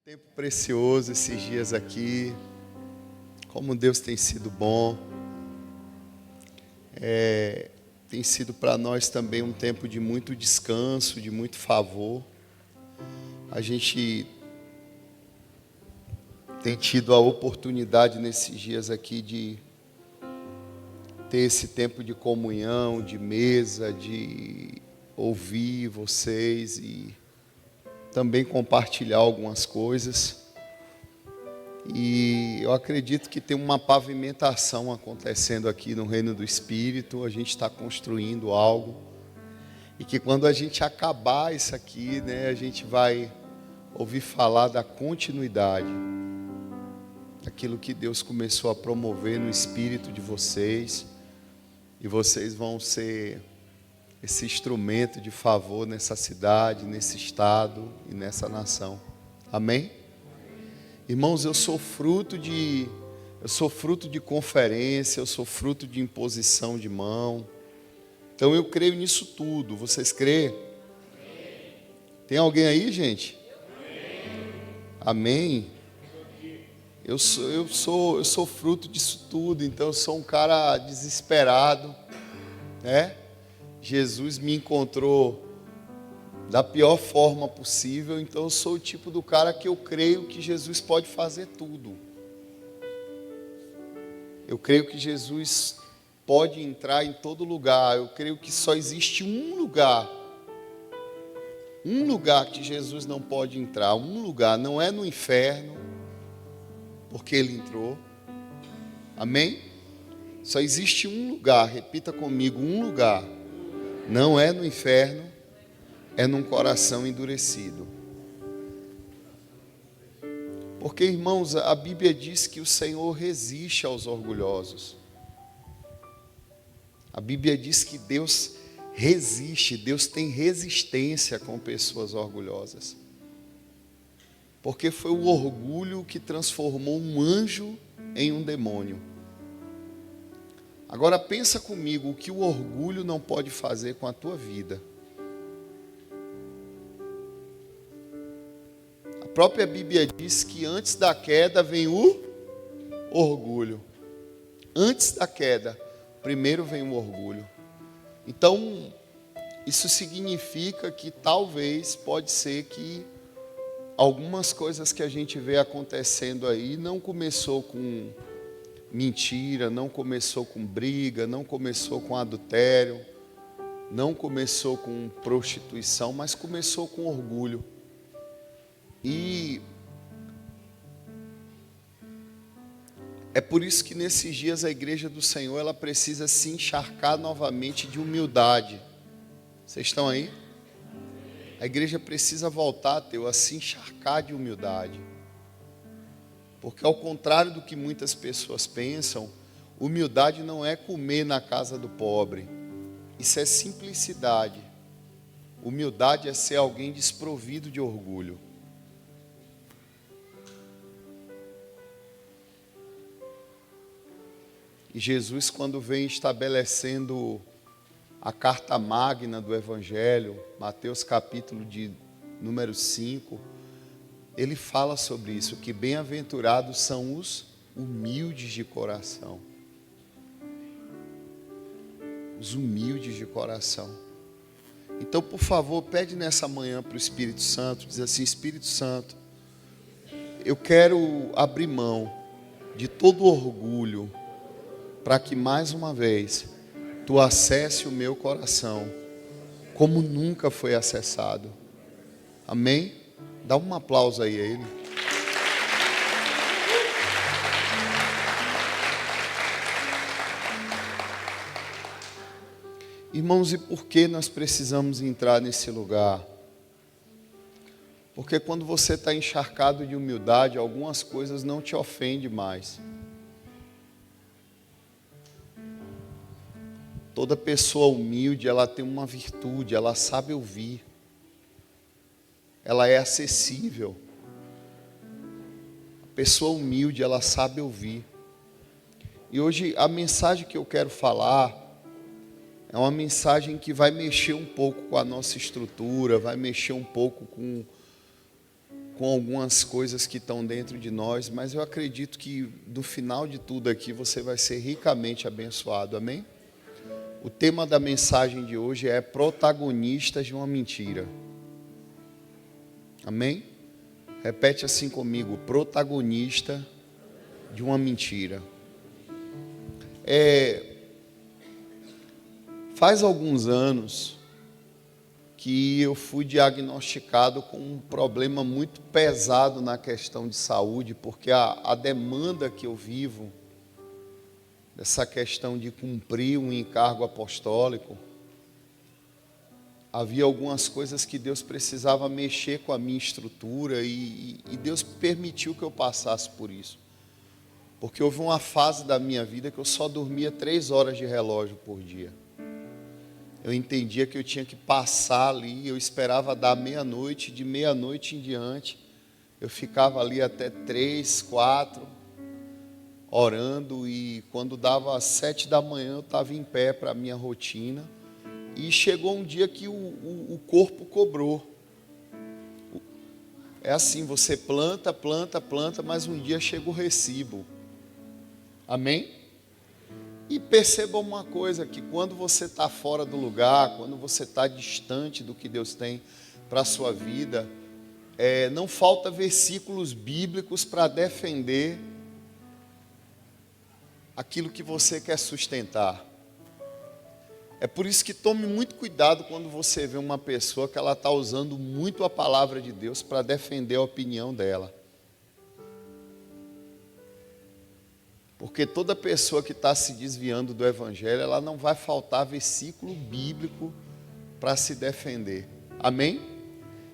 Tempo precioso esses dias aqui, como Deus tem sido bom. Tem sido para nós também um tempo de muito descanso, de muito favor. A gente tem tido a oportunidade nesses dias aqui de ter esse tempo de comunhão, de mesa, de ouvir vocês e também compartilhar algumas coisas. E eu acredito que tem uma pavimentação acontecendo aqui no Reino do Espírito. A gente está construindo algo. E que quando a gente acabar isso aqui, a gente vai ouvir falar da continuidade. Daquilo que Deus começou a promover no espírito de vocês. E vocês vão ser esse instrumento de favor nessa cidade, nesse estado e nessa nação. Amém? Irmãos, eu sou fruto de conferência, eu sou fruto de imposição de mão. Então eu creio nisso tudo. Vocês creem? Tem alguém aí, gente? Amém? Eu sou fruto disso tudo, então eu sou um cara desesperado, né? Jesus me encontrou da pior forma possível, então eu sou o tipo do cara que eu creio que Jesus pode fazer tudo. Eu creio que Jesus pode entrar em todo lugar. Eu creio que só existe um lugar que Jesus não pode entrar, um lugar, não é no inferno, porque ele entrou. Amém? Só existe um lugar, repita comigo, um lugar. Não é no inferno, é num coração endurecido. Porque, irmãos, a Bíblia diz que o Senhor resiste aos orgulhosos. A Bíblia diz que Deus resiste, Deus tem resistência com pessoas orgulhosas. Porque foi o orgulho que transformou um anjo em um demônio. Agora pensa comigo o que o orgulho não pode fazer com a tua vida. A própria Bíblia diz que antes da queda vem o orgulho. Antes da queda, primeiro vem o orgulho. Então, isso significa que talvez, pode ser que algumas coisas que a gente vê acontecendo aí não começou com mentira, não começou com briga, não começou com adultério, não começou com prostituição, mas começou com orgulho. E é por isso que nesses dias a igreja do Senhor, ela precisa se encharcar novamente de humildade. Vocês estão aí? A igreja precisa voltar, a se encharcar de humildade. Porque ao contrário do que muitas pessoas pensam, humildade não é comer na casa do pobre. Isso é simplicidade. Humildade é ser alguém desprovido de orgulho. E Jesus, quando vem estabelecendo a carta magna do Evangelho, Mateus capítulo de número 5, ele fala sobre isso, que bem-aventurados são os humildes de coração. Os humildes de coração. Então, por favor, pede nessa manhã para o Espírito Santo, diz assim: Espírito Santo, eu quero abrir mão de todo orgulho, para que mais uma vez tu acesse o meu coração, como nunca foi acessado. Amém? Dá um aplauso aí a ele. Irmãos, e por que nós precisamos entrar nesse lugar? Porque quando você está encharcado de humildade, algumas coisas não te ofendem mais. Toda pessoa humilde, ela tem uma virtude, ela sabe ouvir. Ela é acessível. A pessoa humilde, ela sabe ouvir. E hoje a mensagem que eu quero falar é uma mensagem que vai mexer um pouco com a nossa estrutura, vai mexer um pouco com com algumas coisas que estão dentro de nós, mas eu acredito que no final de tudo aqui você vai ser ricamente abençoado, amém? O tema da mensagem de hoje é protagonistas de uma mentira, amém? Repete assim comigo, protagonista de uma mentira. Faz alguns anos que eu fui diagnosticado com um problema muito pesado na questão de saúde, porque a demanda que eu vivo, dessa questão de cumprir um encargo apostólico, havia algumas coisas que Deus precisava mexer com a minha estrutura e Deus permitiu que eu passasse por isso. Porque houve uma fase da minha vida que eu só dormia 3 horas de relógio por dia. Eu entendia que eu tinha que passar ali, eu esperava dar meia-noite, de meia-noite em diante, eu ficava ali até 3, 4, orando, e quando dava 7 da manhã eu estava em pé para a minha rotina, e chegou um dia que o corpo cobrou. É assim, você planta, mas um dia chega o recibo. Amém? E perceba uma coisa, que quando você está fora do lugar, quando você está distante do que Deus tem para a sua vida, não falta versículos bíblicos para defender aquilo que você quer sustentar. É por isso que tome muito cuidado quando você vê uma pessoa que ela está usando muito a palavra de Deus para defender a opinião dela. Porque toda pessoa que está se desviando do Evangelho, ela não vai faltar versículo bíblico para se defender. Amém?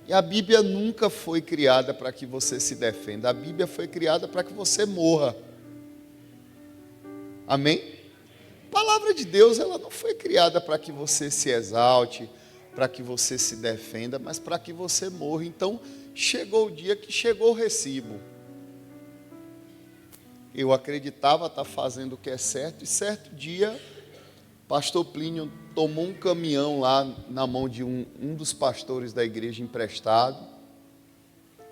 E a Bíblia nunca foi criada para que você se defenda. A Bíblia foi criada para que você morra. Amém? A palavra de Deus, ela não foi criada para que você se exalte, para que você se defenda, mas para que você morra. Então, chegou o dia que chegou o recibo. Eu acreditava estar fazendo o que é certo, e certo dia, pastor Plínio tomou um caminhão lá na mão de um dos pastores da igreja emprestado,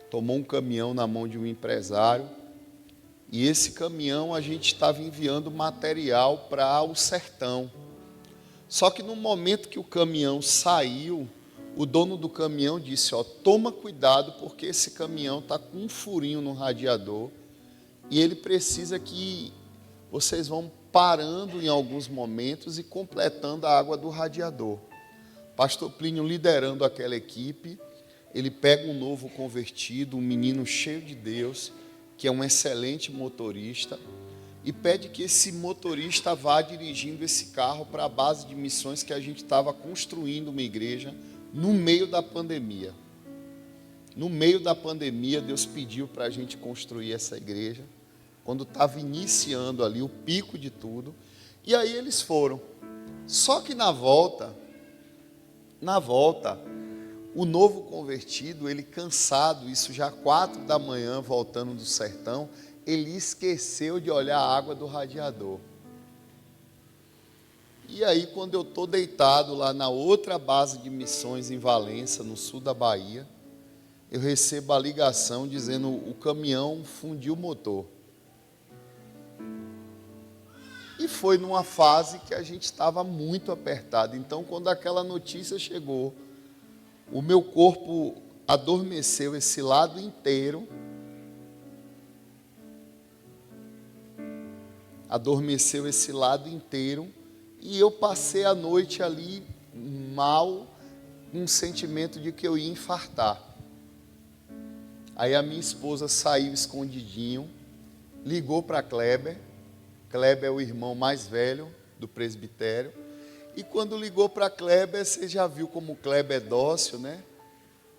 tomou um caminhão na mão de um empresário, e esse caminhão a gente estava enviando material para o sertão. Só que no momento que o caminhão saiu, o dono do caminhão disse, toma cuidado, porque esse caminhão está com um furinho no radiador, e ele precisa que vocês vão parando em alguns momentos e completando a água do radiador. Pastor Plínio liderando aquela equipe, ele pega um novo convertido, um menino cheio de Deus, que é um excelente motorista, e pede que esse motorista vá dirigindo esse carro para a base de missões que a gente estava construindo uma igreja no meio da pandemia. No meio da pandemia, Deus pediu para a gente construir essa igreja, quando estava iniciando ali o pico de tudo, e aí eles foram. Só que na volta, o novo convertido, ele cansado, isso já 4 da manhã, voltando do sertão, ele esqueceu de olhar a água do radiador. E aí, quando eu estou deitado lá na outra base de missões em Valença, no sul da Bahia, eu recebo a ligação dizendo o caminhão fundiu o motor. E foi numa fase que a gente estava muito apertado. Então, quando aquela notícia chegou, o meu corpo adormeceu esse lado inteiro. E eu passei a noite ali mal, com um sentimento de que eu ia infartar. Aí a minha esposa saiu escondidinho, ligou para Kleber. Kleber é o irmão mais velho do presbitério. E quando ligou para Kleber, você já viu como Kleber é dócil, né?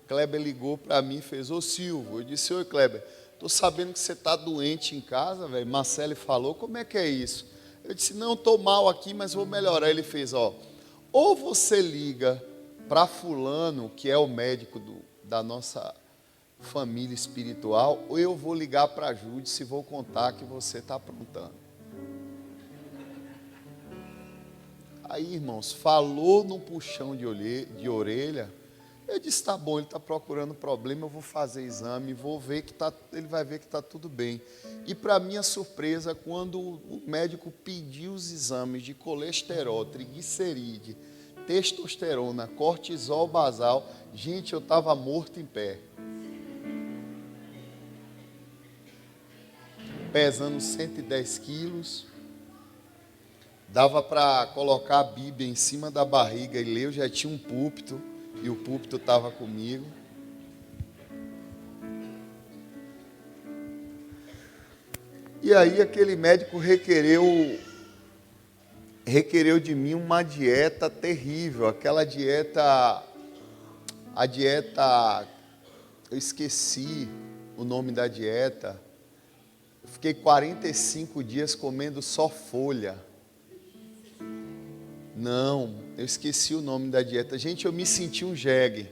Kleber ligou para mim e fez, Silvio. Eu disse, oi Kleber, estou sabendo que você está doente em casa, velho. Marcele falou, como é que é isso? Eu disse, não, estou mal aqui, mas vou melhorar. Ele fez, ou você liga para fulano, que é o médico da nossa família espiritual, ou eu vou ligar para a Júdice e vou contar que você está aprontando. Aí, irmãos, falou no puxão de orelha, Eu disse, tá bom, ele está procurando problema, eu vou fazer exame, vou ver que ele vai ver que está tudo bem. E para minha surpresa, quando o médico pediu os exames de colesterol, triglicerídeo, testosterona, cortisol basal, gente, eu estava morto em pé. Pesando 110 quilos, dava para colocar a Bíblia em cima da barriga e ler, eu já tinha um púlpito, e o púlpito estava comigo. E aí aquele médico requereu de mim uma dieta terrível, aquela dieta, eu esqueci o nome da dieta, eu fiquei 45 dias comendo só folha. Não, eu esqueci o nome da dieta. Gente, eu me senti um jegue.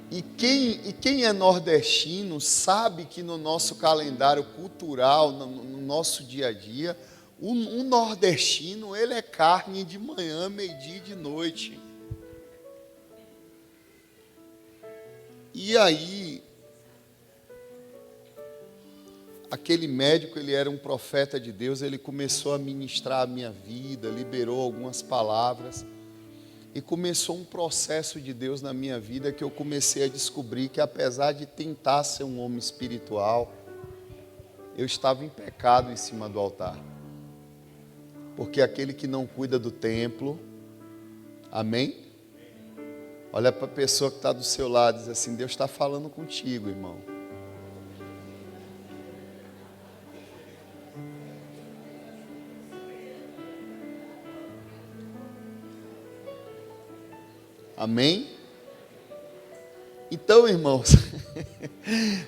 E quem é nordestino sabe que no nosso calendário cultural, no nosso dia a dia, o nordestino, ele é carne de manhã, meio-dia e de noite. E aí, aquele médico, ele era um profeta de Deus, ele começou a ministrar a minha vida, liberou algumas palavras, e começou um processo de Deus na minha vida, que eu comecei a descobrir que, apesar de tentar ser um homem espiritual, eu estava em pecado em cima do altar. Porque aquele que não cuida do templo, amém? Olha para a pessoa que está do seu lado e diz assim, Deus está falando contigo, irmão. Amém? Então, irmãos,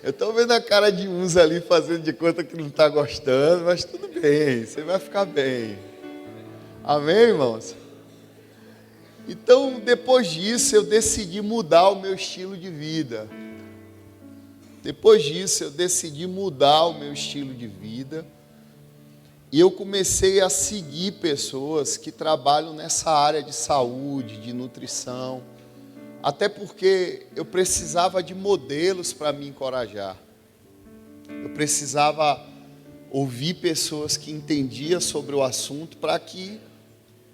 eu estou vendo a cara de uns ali fazendo de conta que não está gostando, mas tudo bem, você vai ficar bem. Amém, irmãos? Então, depois disso, eu decidi mudar o meu estilo de vida. Depois disso, eu decidi mudar o meu estilo de vida. E eu comecei a seguir pessoas que trabalham nessa área de saúde, de nutrição. Até porque eu precisava de modelos para me encorajar. Eu precisava ouvir pessoas que entendiam sobre o assunto para que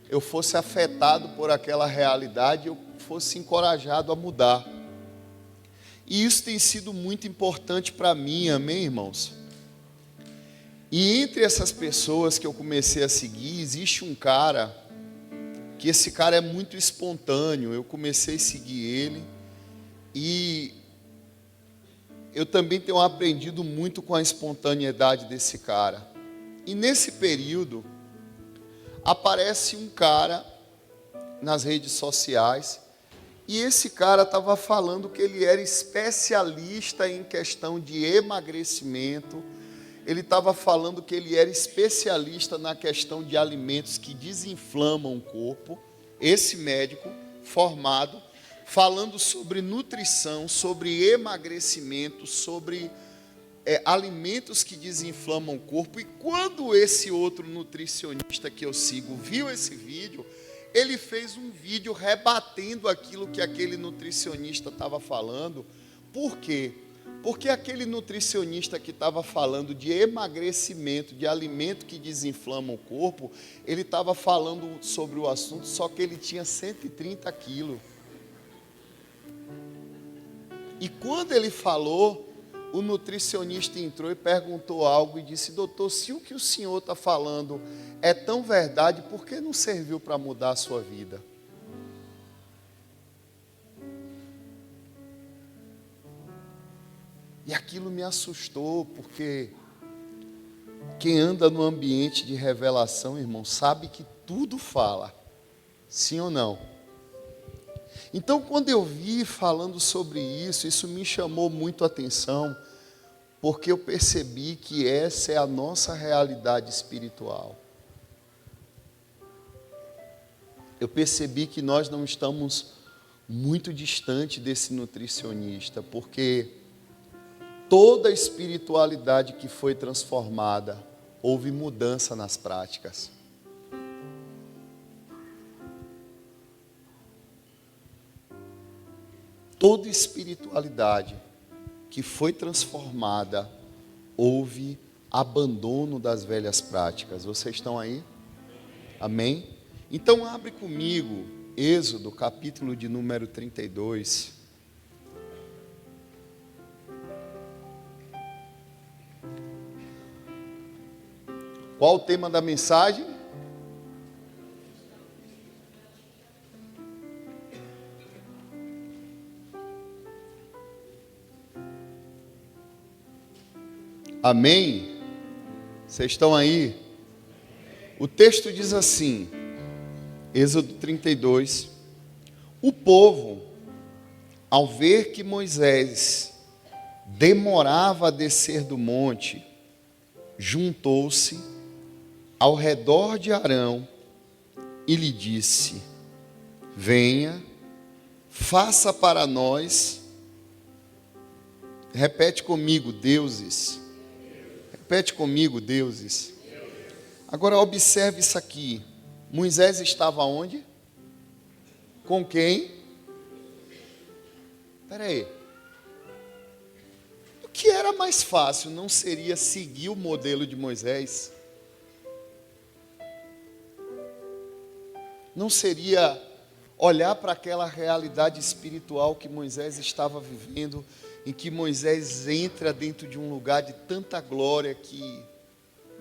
eu fosse afetado por aquela realidade e eu fosse encorajado a mudar. E isso tem sido muito importante para mim, amém, irmãos? E entre essas pessoas que eu comecei a seguir, existe um cara, que esse cara é muito espontâneo. Eu comecei a seguir ele e eu também tenho aprendido muito com a espontaneidade desse cara. E nesse período, aparece um cara nas redes sociais e esse cara estava falando que ele era especialista em questão de emagrecimento. Ele estava falando que ele era especialista na questão de alimentos que desinflamam o corpo. Esse médico formado, falando sobre nutrição, sobre emagrecimento, sobre alimentos que desinflamam o corpo. E quando esse outro nutricionista que eu sigo viu esse vídeo, ele fez um vídeo rebatendo aquilo que aquele nutricionista estava falando. Por quê? Porque aquele nutricionista que estava falando de emagrecimento, de alimento que desinflama o corpo, ele estava falando sobre o assunto, só que ele tinha 130 quilos. E quando ele falou, o nutricionista entrou e perguntou algo e disse, doutor, se o que o senhor está falando é tão verdade, por que não serviu para mudar a sua vida? E aquilo me assustou, porque quem anda no ambiente de revelação, irmão, sabe que tudo fala, sim ou não? Então, quando eu vi falando sobre isso, isso me chamou muito a atenção, porque eu percebi que essa é a nossa realidade espiritual. Eu percebi que nós não estamos muito distante desse nutricionista, porque toda a espiritualidade que foi transformada, houve mudança nas práticas. toda espiritualidade que foi transformada, houve abandono das velhas práticas. Vocês estão aí? Amém? Então abre comigo Êxodo, capítulo de número 32. Qual o tema da mensagem? Amém? Vocês estão aí? O texto diz assim, Êxodo 32, o povo, ao ver que Moisés demorava a descer do monte, juntou-se ao redor de Arão e lhe disse: venha, faça para nós, repete comigo, deuses. Repete comigo, deuses. Agora observe isso aqui. Moisés estava onde? Com quem? Espera aí. O que era mais fácil não seria seguir o modelo de Moisés? Não seria olhar para aquela realidade espiritual que Moisés estava vivendo, em que Moisés entra dentro de um lugar de tanta glória que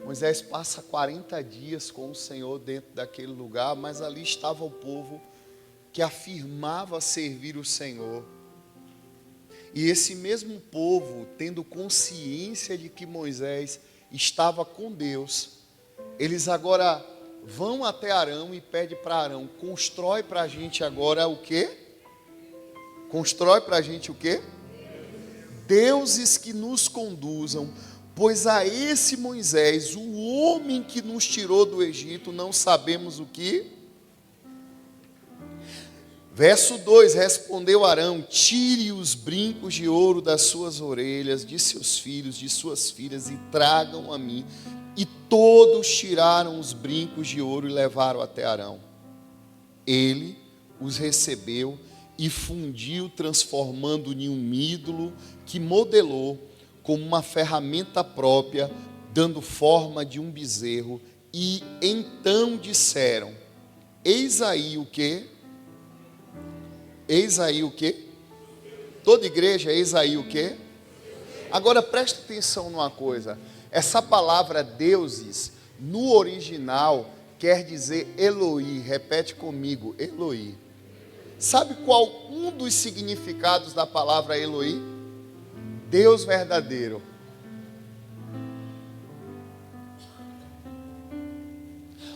Moisés passa 40 dias com o Senhor dentro daquele lugar, mas ali estava o povo que afirmava servir o Senhor. E esse mesmo povo, tendo consciência de que Moisés estava com Deus, eles agora vão até Arão e pedem para Arão: constrói para a gente agora o quê? Constrói para a gente o quê? Deuses que nos conduzam, pois a esse Moisés, o homem que nos tirou do Egito, não sabemos o que. Verso 2, respondeu Arão: tire os brincos de ouro das suas orelhas, de seus filhos, de suas filhas, e tragam a mim. E todos tiraram os brincos de ouro e levaram até Arão. Ele os recebeu e fundiu, transformando em um ídolo que modelou como uma ferramenta própria, dando forma de um bezerro. E então disseram: eis aí o quê? Eis aí o quê? Toda igreja, eis aí o quê? Agora preste atenção numa coisa. Essa palavra deuses, no original, quer dizer Eloí. Repete comigo, Eloí. Sabe qual um dos significados da palavra Eloí? Deus verdadeiro.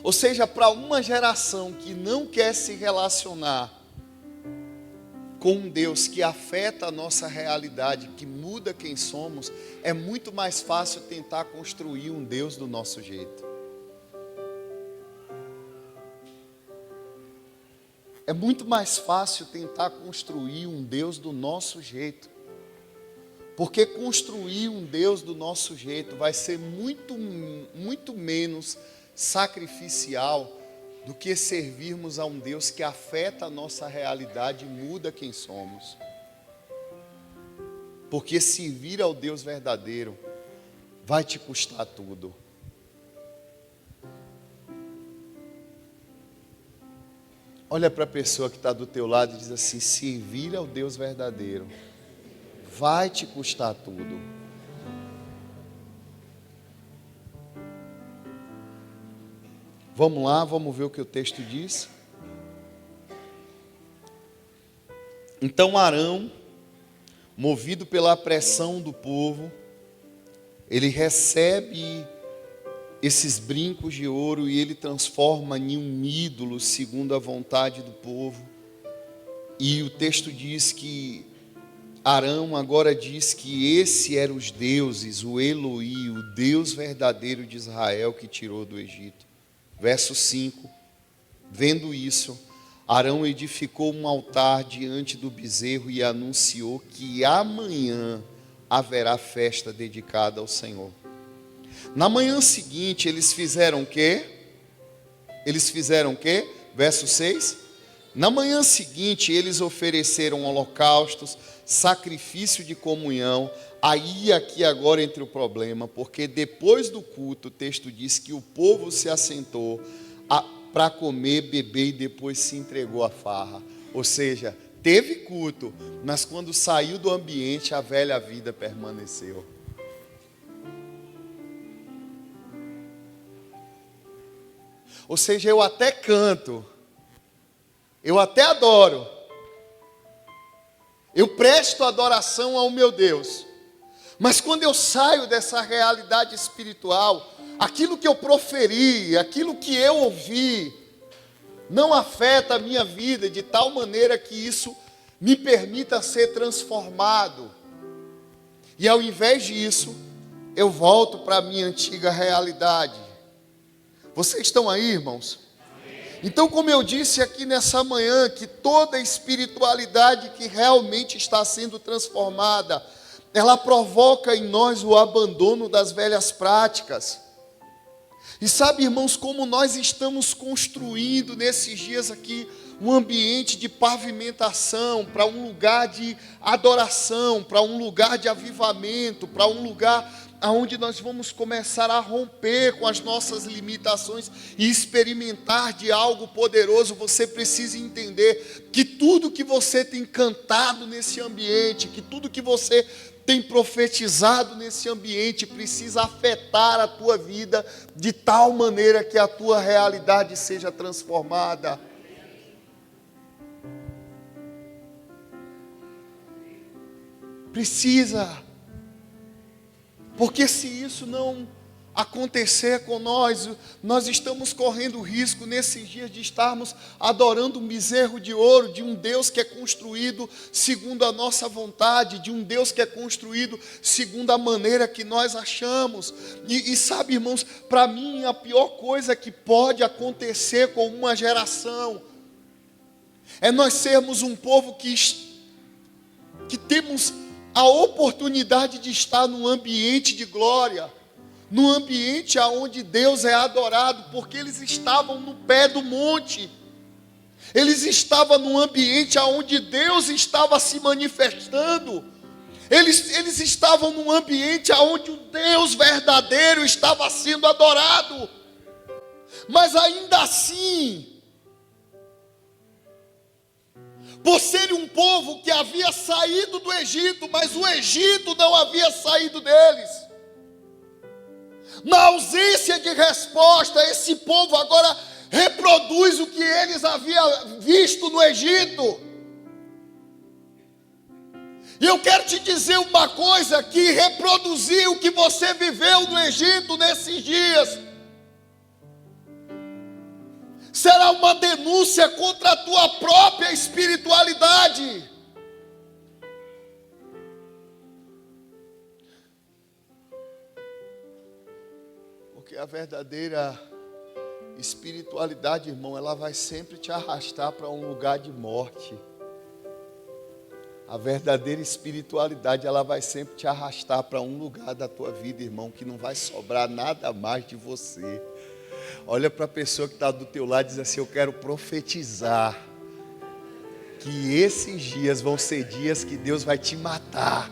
Ou seja, para uma geração que não quer se relacionar com um Deus que afeta a nossa realidade, que muda quem somos, é muito mais fácil tentar construir um Deus do nosso jeito. É muito mais fácil tentar construir um Deus do nosso jeito. Porque construir um Deus do nosso jeito vai ser muito menos sacrificial do que servirmos a um Deus que afeta a nossa realidade e muda quem somos. Porque servir ao Deus verdadeiro vai te custar tudo. Olha para a pessoa que está do teu lado e diz assim: servir ao Deus verdadeiro vai te custar tudo. Vamos lá, vamos ver o que o texto diz. Então Arão, movido pela pressão do povo, ele recebe esses brincos de ouro e ele transforma em um ídolo segundo a vontade do povo. E o texto diz que Arão agora diz que esse era os deuses, o Eloí, o Deus verdadeiro de Israel que tirou do Egito. Verso 5, vendo isso, Arão edificou um altar diante do bezerro e anunciou que amanhã haverá festa dedicada ao Senhor. Na manhã seguinte, eles fizeram o quê? Eles fizeram o quê? Verso 6, Na manhã seguinte, eles ofereceram holocaustos, sacrifício de comunhão. Aí, aqui agora entra o problema, porque depois do culto, o texto diz que o povo se assentou para comer, beber e depois se entregou à farra. Ou seja, teve culto, mas quando saiu do ambiente, a velha vida permaneceu. Ou seja, eu até canto, eu até adoro, eu presto adoração ao meu Deus, mas quando eu saio dessa realidade espiritual, aquilo que eu proferi, aquilo que eu ouvi, não afeta a minha vida de tal maneira que isso me permita ser transformado. E ao invés disso, eu volto para a minha antiga realidade. Vocês estão aí, irmãos? Então, como eu disse aqui nessa manhã, que toda espiritualidade que realmente está sendo transformada, ela provoca em nós o abandono das velhas práticas. E sabe, irmãos, como nós estamos construindo nesses dias aqui um ambiente de pavimentação, para um lugar de adoração, para um lugar de avivamento, para um lugar onde nós vamos começar a romper com as nossas limitações e experimentar de algo poderoso. Você precisa entender que tudo que você tem cantado nesse ambiente, que tudo que você tem profetizado nesse ambiente precisa afetar a tua vida de tal maneira que a tua realidade seja transformada. Precisa. Porque se isso não acontecer com nós, nós estamos correndo risco nesses dias de estarmos adorando um bezerro de ouro, de um Deus que é construído segundo a nossa vontade, de um Deus que é construído segundo a maneira que nós achamos. E sabe, irmãos, para mim a pior coisa que pode acontecer com uma geração é nós sermos um povo que temos a oportunidade de estar num ambiente de glória, num ambiente onde Deus é adorado, porque eles estavam no pé do monte, eles estavam num ambiente onde Deus estava se manifestando, eles estavam num ambiente onde o Deus verdadeiro estava sendo adorado, mas ainda assim, por ser um povo que havia saído do Egito, mas o Egito não havia saído deles. Na ausência de resposta, esse povo agora reproduz o que eles haviam visto no Egito. E eu quero te dizer uma coisa, que reproduzir o que você viveu no Egito nesses dias será uma denúncia contra a tua própria espiritualidade. Porque a verdadeira espiritualidade, irmão, ela vai sempre te arrastar para um lugar de morte. A verdadeira espiritualidade, ela vai sempre te arrastar para um lugar da tua vida, irmão, que não vai sobrar nada mais de você. Olha para a pessoa que está do teu lado e diz assim: eu quero profetizar que esses dias vão ser dias que Deus vai te matar.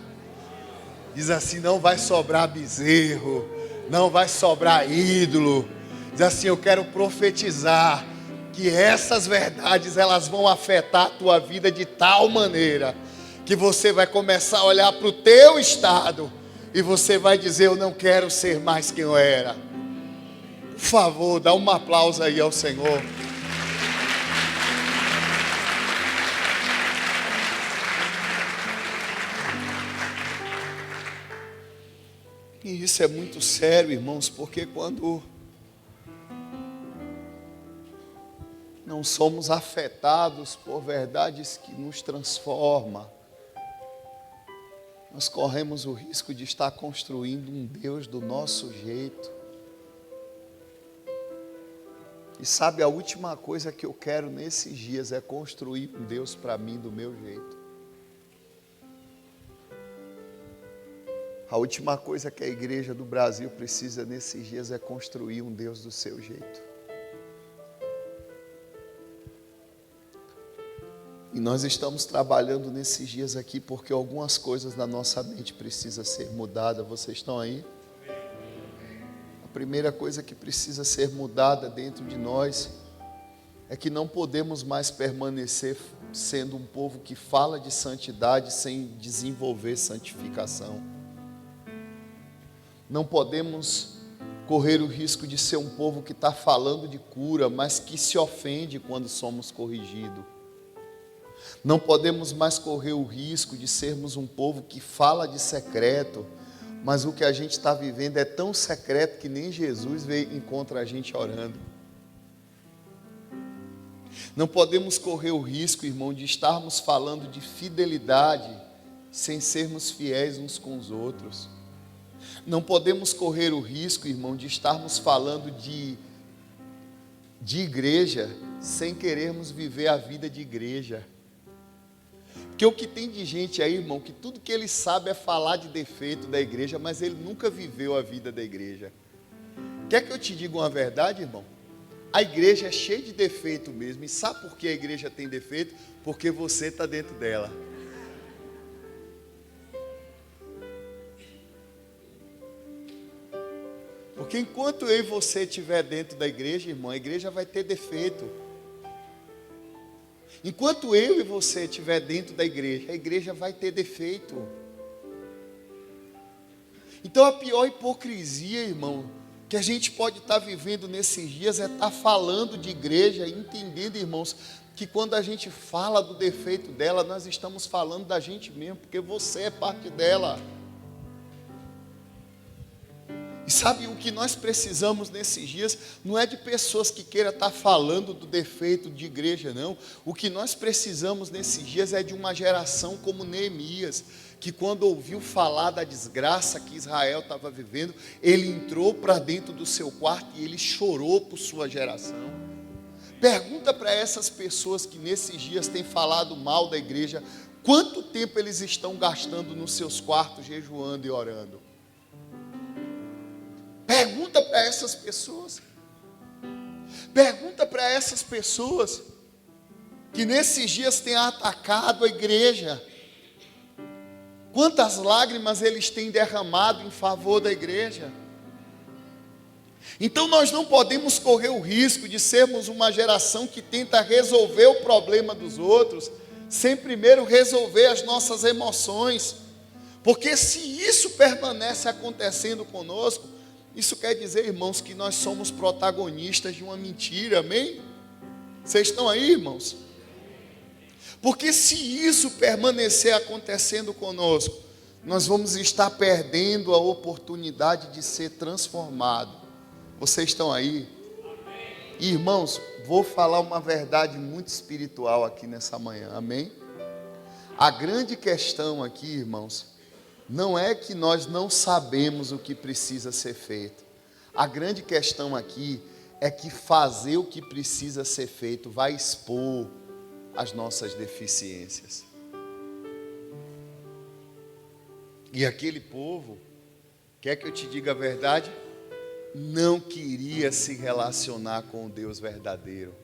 Diz assim: não vai sobrar bezerro, não vai sobrar ídolo. Diz assim: eu quero profetizar que essas verdades elas vão afetar a tua vida de tal maneira que você vai começar a olhar para o teu estado e você vai dizer: eu não quero ser mais quem eu era. Por favor, dá um aplauso aí ao Senhor. E isso é muito sério, irmãos, porque quando não somos afetados por verdades que nos transformam, nós corremos o risco de estar construindo um Deus do nosso jeito. E sabe, a última coisa que eu quero nesses dias é construir um Deus para mim do meu jeito. A última coisa que a igreja do Brasil precisa nesses dias é construir um Deus do seu jeito. E nós estamos trabalhando nesses dias aqui porque algumas coisas na nossa mente precisam ser mudadas. Vocês estão aí? A primeira coisa que precisa ser mudada dentro de nós é que não podemos mais permanecer sendo um povo que fala de santidade sem desenvolver santificação. Não podemos correr o risco de ser um povo que está falando de cura, mas que se ofende quando somos corrigidos. Não podemos mais correr o risco de sermos um povo que fala de secreto, mas o que a gente está vivendo é tão secreto que nem Jesus encontra a gente orando. Não podemos correr o risco, irmão, de estarmos falando de fidelidade sem sermos fiéis uns com os outros. Não podemos correr o risco, irmão, de estarmos falando de igreja sem querermos viver a vida de igreja. Porque o que tem de gente aí, irmão, que tudo que ele sabe é falar de defeito da igreja, mas ele nunca viveu a vida da igreja. Quer que eu te diga uma verdade, irmão? A igreja é cheia de defeito mesmo. E sabe por que a igreja tem defeito? Porque você está dentro dela. Porque enquanto eu e você estiver dentro da igreja, irmão, a igreja vai ter defeito. Enquanto eu e você estiver dentro da igreja, a igreja vai ter defeito. Então a pior hipocrisia, irmão, que a gente pode estar vivendo nesses dias é estar falando de igreja, entendendo, irmãos, que quando a gente fala do defeito dela, nós estamos falando da gente mesmo, porque você é parte dela. E sabe, o que nós precisamos nesses dias não é de pessoas que queiram estar falando do defeito de igreja, não. O que nós precisamos nesses dias é de uma geração como Neemias, que quando ouviu falar da desgraça que Israel estava vivendo, ele entrou para dentro do seu quarto e ele chorou por sua geração. Pergunta para essas pessoas que nesses dias têm falado mal da igreja, quanto tempo eles estão gastando nos seus quartos jejuando e orando? Pergunta para essas pessoas. Pergunta para essas pessoas que nesses dias têm atacado a igreja. Quantas lágrimas eles têm derramado em favor da igreja. Então nós não podemos correr o risco de sermos uma geração que tenta resolver o problema dos outros, sem primeiro resolver as nossas emoções. Porque se isso permanece acontecendo conosco, isso quer dizer, irmãos, que nós somos protagonistas de uma mentira, amém? Vocês estão aí, irmãos? Porque se isso permanecer acontecendo conosco, nós vamos estar perdendo a oportunidade de ser transformado. Vocês estão aí? Irmãos, vou falar uma verdade muito espiritual aqui nessa manhã, amém? A grande questão aqui, irmãos, não é que nós não sabemos o que precisa ser feito. A grande questão aqui é que fazer o que precisa ser feito vai expor as nossas deficiências. E aquele povo, quer que eu te diga a verdade? Não queria se relacionar com o Deus verdadeiro.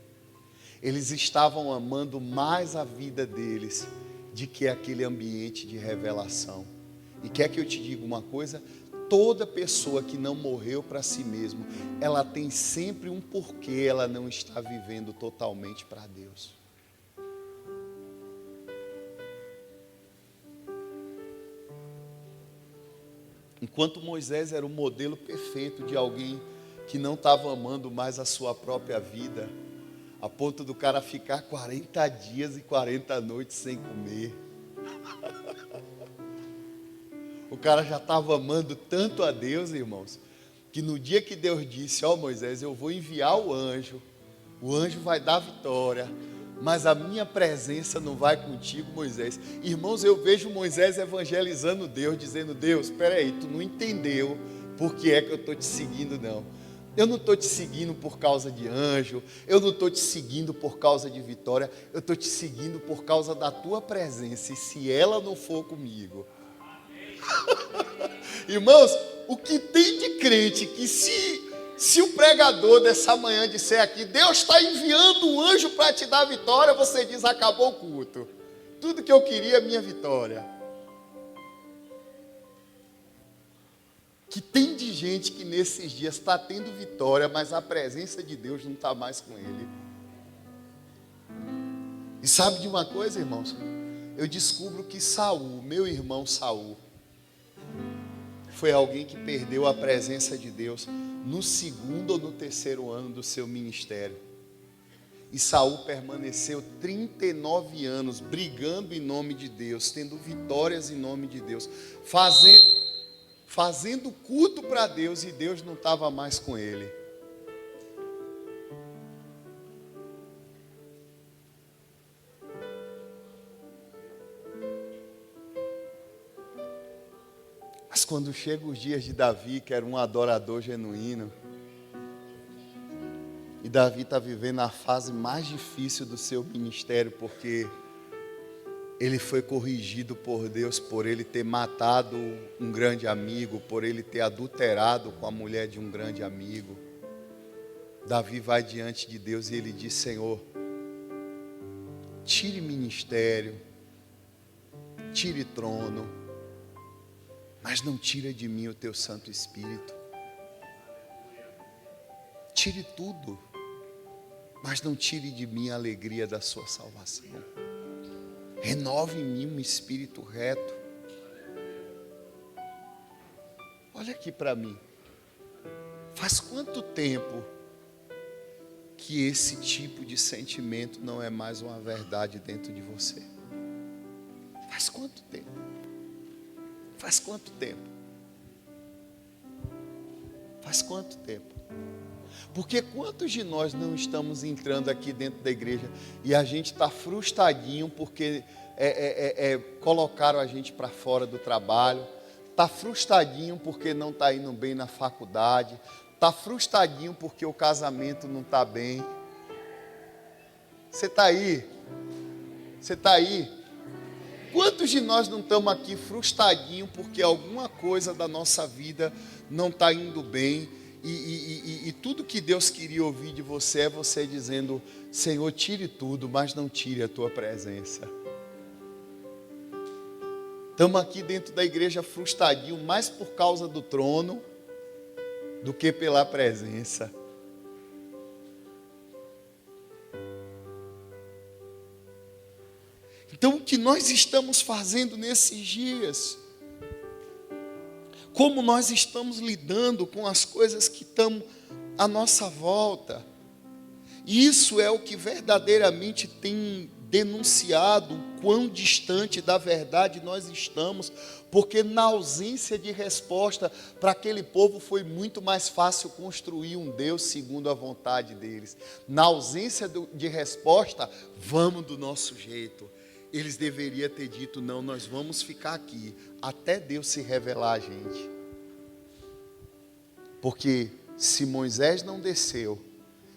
Eles estavam amando mais a vida deles do que aquele ambiente de revelação. E quer que eu te diga uma coisa? Toda pessoa que não morreu para si mesmo, ela tem sempre um porquê ela não está vivendo totalmente para Deus. Enquanto Moisés era o modelo perfeito de alguém que não estava amando mais a sua própria vida, a ponto do cara ficar 40 dias e 40 noites sem comer. O cara já estava amando tanto a Deus, irmãos, que no dia que Deus disse, ó Moisés, eu vou enviar o anjo vai dar vitória, mas a minha presença não vai contigo, Moisés. Irmãos, eu vejo Moisés evangelizando Deus, dizendo, Deus, espera aí, tu não entendeu por que é que eu estou te seguindo, não. Eu não estou te seguindo por causa de anjo, eu não estou te seguindo por causa de vitória, eu estou te seguindo por causa da tua presença, e se ela não for comigo... Irmãos, o que tem de crente que se Se o pregador dessa manhã disser aqui, Deus está enviando um anjo para te dar vitória, você diz, acabou o culto. Tudo que eu queria é minha vitória. Que tem de gente que nesses dias está tendo vitória, mas a presença de Deus não está mais com ele. E sabe de uma coisa, irmãos? Eu descubro que Saul, meu irmão Saul, foi alguém que perdeu a presença de Deus no segundo ou no terceiro ano do seu ministério. E Saul permaneceu 39 anos brigando em nome de Deus, tendo vitórias em nome de Deus, fazendo culto para Deus, e Deus não estava mais com ele. Mas quando chegam os dias de Davi, que era um adorador genuíno, e Davi está vivendo a fase mais difícil do seu ministério, porque ele foi corrigido por Deus por ele ter matado um grande amigo, por ele ter adulterado com a mulher de um grande amigo. Davi vai diante de Deus e ele diz, Senhor, tire ministério, tire trono, mas não tira de mim o teu Santo Espírito. Tire tudo, mas não tire de mim a alegria da sua salvação. Renove em mim um espírito reto. Olha aqui para mim. Faz quanto tempo que esse tipo de sentimento não é mais uma verdade dentro de você? Faz quanto tempo? Faz quanto tempo? Faz quanto tempo? Porque quantos de nós não estamos entrando aqui dentro da igreja e a gente está frustradinho porque colocaram a gente para fora do trabalho, está frustradinho porque não está indo bem na faculdade, está frustradinho porque o casamento não está bem. Você está aí? Você está aí? Quantos de nós não estamos aqui frustradinho porque alguma coisa da nossa vida não está indo bem? E tudo que Deus queria ouvir de você é você dizendo, Senhor, tire tudo, mas não tire a tua presença. Estamos aqui dentro da igreja frustradinho, mais por causa do trono do que pela presença. Então, o que nós estamos fazendo nesses dias? Como nós estamos lidando com as coisas que estão à nossa volta? Isso é o que verdadeiramente tem denunciado o quão distante da verdade nós estamos, porque na ausência de resposta para aquele povo foi muito mais fácil construir um Deus segundo a vontade deles. Na ausência de resposta, vamos do nosso jeito. Eles deveriam ter dito, não, nós vamos ficar aqui até Deus se revelar a gente. Porque se Moisés não desceu,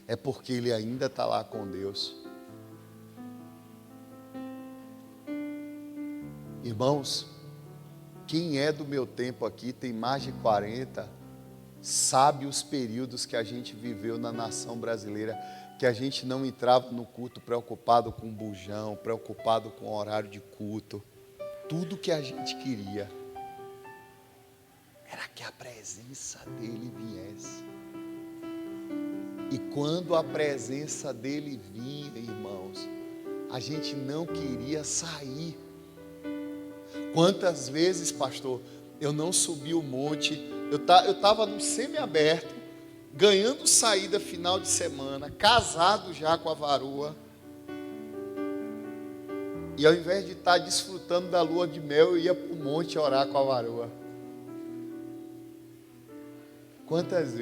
é porque ele ainda está lá com Deus. Irmãos, quem é do meu tempo aqui, tem mais de 40, sabe os períodos que a gente viveu na nação brasileira, que a gente não entrava no culto preocupado com bujão, preocupado com o horário de culto. Tudo que a gente queria era que a presença dele viesse. E quando a presença dele vinha, irmãos, a gente não queria sair. Quantas vezes, pastor, eu não subi o monte, eu estava no semiaberto, ganhando saída final de semana, casado já com a varoa, e ao invés de estar desfrutando da lua de mel, eu ia para o monte orar com a varoa. Quantas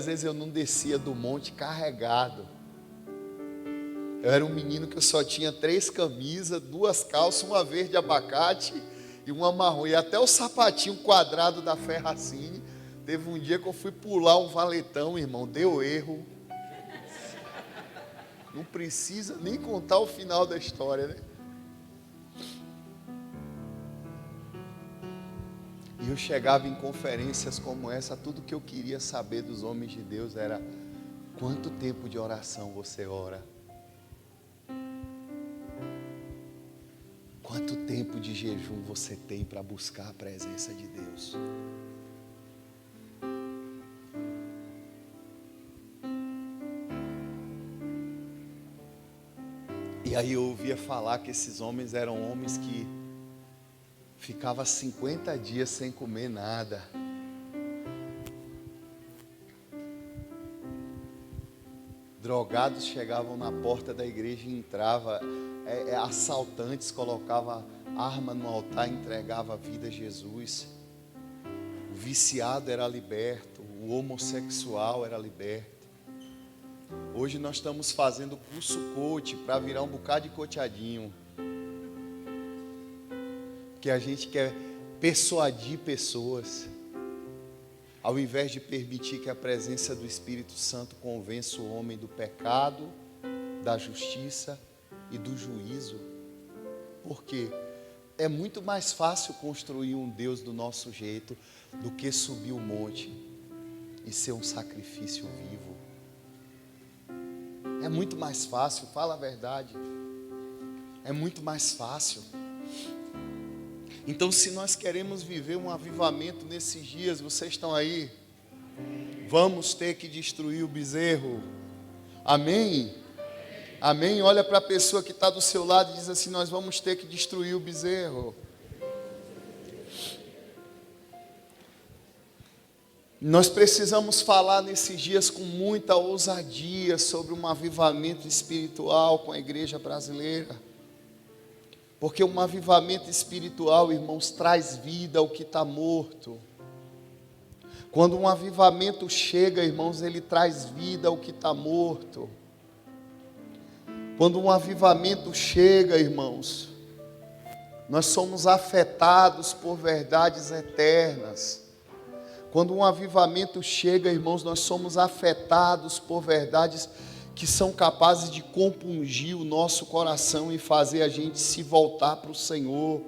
vezes eu não descia do monte carregado? Eu era um menino que eu só tinha 3 camisas, 2 calças, uma verde abacate e uma marrom, e até o sapatinho quadrado da Ferracini. Teve um dia que eu fui pular um valetão, irmão, deu erro. Não precisa nem contar o final da história, né? E eu chegava em conferências como essa, tudo que eu queria saber dos homens de Deus era: quanto tempo de oração você ora? Quanto tempo de jejum você tem para buscar a presença de Deus? E aí eu ouvia falar que esses homens eram homens que ficavam 50 dias sem comer nada. Drogados chegavam na porta da igreja e entravam, assaltantes colocavam arma no altar e entregavam a vida a Jesus. O viciado era liberto, o homossexual era liberto. Hoje nós estamos fazendo curso coach para virar um bocado de coteadinho. Porque a gente quer persuadir pessoas, ao invés de permitir que a presença do Espírito Santo convença o homem do pecado, da justiça e do juízo. Porque é muito mais fácil construir um Deus do nosso jeito do que subir o monte e ser um sacrifício vivo. É muito mais fácil, fala a verdade. É muito mais fácil. Então, se nós queremos viver um avivamento nesses dias, vocês estão aí? Vamos ter que destruir o bezerro. Amém? Amém? Olha para a pessoa que está do seu lado e diz assim: nós vamos ter que destruir o bezerro. Nós precisamos falar nesses dias com muita ousadia sobre um avivamento espiritual com a igreja brasileira. Porque um avivamento espiritual, irmãos, traz vida ao que está morto. Quando um avivamento chega, irmãos, ele traz vida ao que está morto. Quando um avivamento chega, irmãos, nós somos afetados por verdades eternas. Quando um avivamento chega, irmãos, nós somos afetados por verdades que são capazes de compungir o nosso coração e fazer a gente se voltar para o Senhor.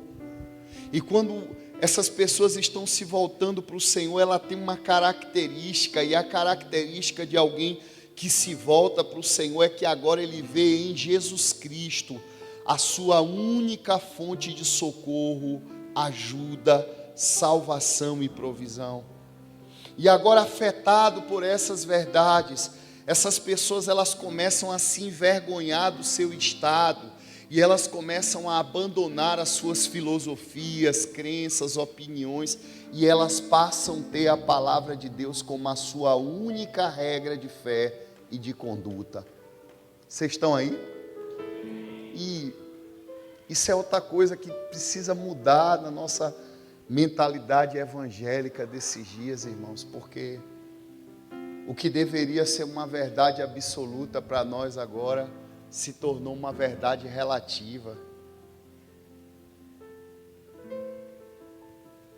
E quando essas pessoas estão se voltando para o Senhor, ela tem uma característica, e a característica de alguém que se volta para o Senhor é que agora ele vê em Jesus Cristo a sua única fonte de socorro, ajuda, salvação e provisão. E agora, afetado por essas verdades, essas pessoas elas começam a se envergonhar do seu estado e elas começam a abandonar as suas filosofias, crenças, opiniões, e elas passam a ter a palavra de Deus como a sua única regra de fé e de conduta. Vocês estão aí? E isso é outra coisa que precisa mudar na nossa mentalidade evangélica desses dias, irmãos, porque o que deveria ser uma verdade absoluta para nós agora se tornou uma verdade relativa.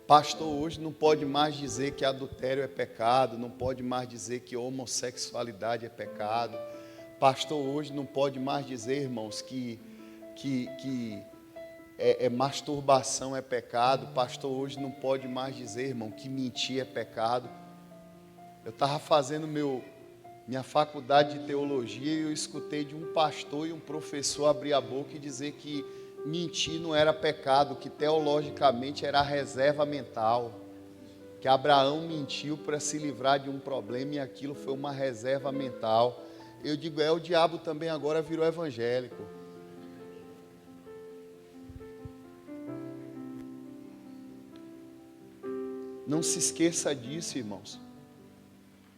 Pastor hoje não pode mais dizer que adultério é pecado, não pode mais dizer que homossexualidade é pecado. Pastor hoje não pode mais dizer, irmãos, que masturbação é pecado. Pastor hoje não pode mais dizer, irmão, que mentir é pecado. Eu estava fazendo minha faculdade de teologia e eu escutei de um pastor e um professor abrir a boca e dizer que mentir não era pecado, que teologicamente era reserva mental, que Abraão mentiu para se livrar de um problema e aquilo foi uma reserva mental. Eu digo, o diabo também agora virou evangélico. Não se esqueça disso, irmãos.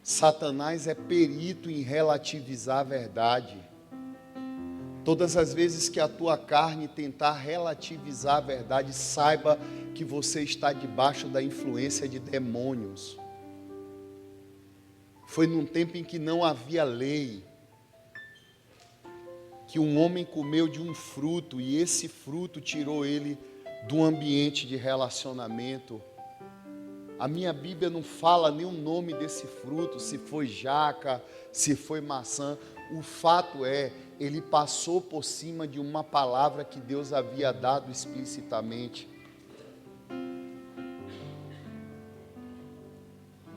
Satanás é perito em relativizar a verdade. Todas as vezes que a tua carne tentar relativizar a verdade, saiba que você está debaixo da influência de demônios. Foi num tempo em que não havia lei, que um homem comeu de um fruto e esse fruto tirou ele do ambiente de relacionamento. A minha Bíblia não fala nem o nome desse fruto, se foi jaca, se foi maçã. O fato é, ele passou por cima de uma palavra que Deus havia dado explicitamente.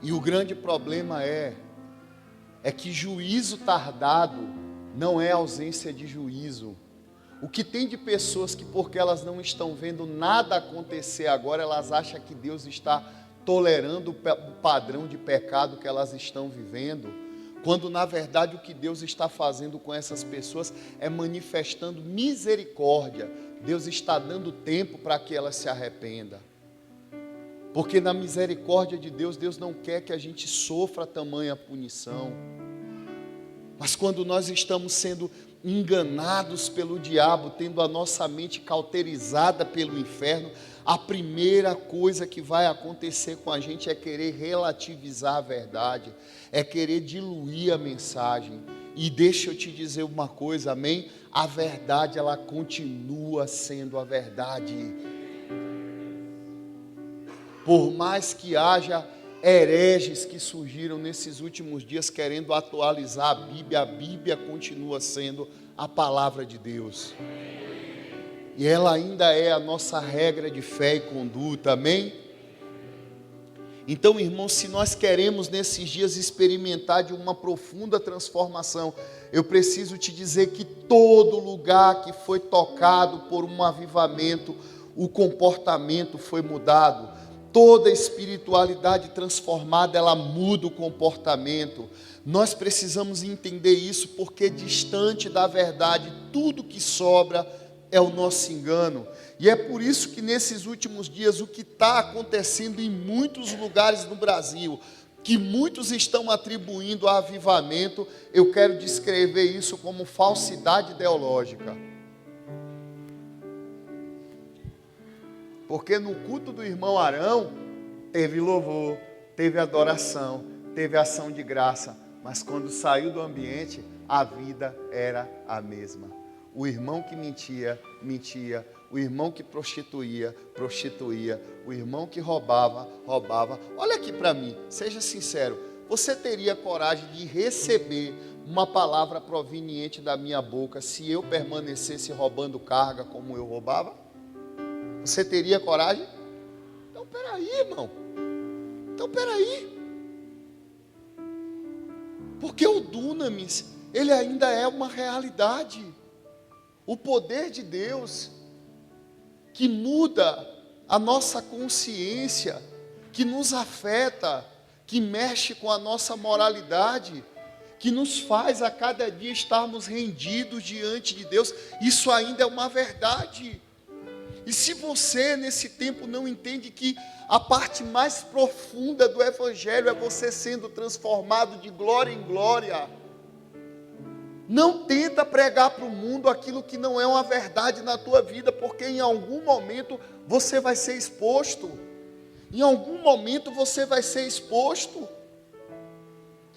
E o grande problema é que juízo tardado não é ausência de juízo. O que tem de pessoas que, porque elas não estão vendo nada acontecer agora, elas acham que Deus está tolerando o padrão de pecado que elas estão vivendo, quando na verdade o que Deus está fazendo com essas pessoas é manifestando misericórdia. Deus está dando tempo para que elas se arrependam. Porque na misericórdia de Deus, Deus não quer que a gente sofra tamanha punição. Mas quando nós estamos sendo enganados pelo diabo, tendo a nossa mente cauterizada pelo inferno, a primeira coisa que vai acontecer com a gente é querer relativizar a verdade, é querer diluir a mensagem. E deixa eu te dizer uma coisa, amém? A verdade, ela continua sendo a verdade. Por mais que haja hereges que surgiram nesses últimos dias querendo atualizar a Bíblia continua sendo a palavra de Deus. E ela ainda é a nossa regra de fé e conduta, amém? Então, irmãos, se nós queremos nesses dias experimentar de uma profunda transformação, eu preciso te dizer que todo lugar que foi tocado por um avivamento, o comportamento foi mudado. Toda espiritualidade transformada, ela muda o comportamento. Nós precisamos entender isso, porque distante da verdade, tudo que sobra é o nosso engano. E é por isso que nesses últimos dias, o que está acontecendo em muitos lugares no Brasil, que muitos estão atribuindo a avivamento, eu quero descrever isso como falsidade ideológica. Porque no culto do irmão Arão, teve louvor, teve adoração, teve ação de graça. Mas quando saiu do ambiente, a vida era a mesma. O irmão que mentia, mentia. O irmão que prostituía, prostituía. O irmão que roubava, roubava. Olha aqui para mim, seja sincero. Você teria coragem de receber uma palavra proveniente da minha boca se eu permanecesse roubando carga como eu roubava? Você teria coragem? Então, peraí, irmão. Então, peraí. Porque o dunamis, ele ainda é uma realidade. O poder de Deus, que muda a nossa consciência, que nos afeta, que mexe com a nossa moralidade, que nos faz a cada dia estarmos rendidos diante de Deus, isso ainda é uma verdade. E se você nesse tempo não entende que a parte mais profunda do Evangelho é você sendo transformado de glória em glória, não tenta pregar para o mundo aquilo que não é uma verdade na tua vida, porque em algum momento você vai ser exposto. Em algum momento você vai ser exposto.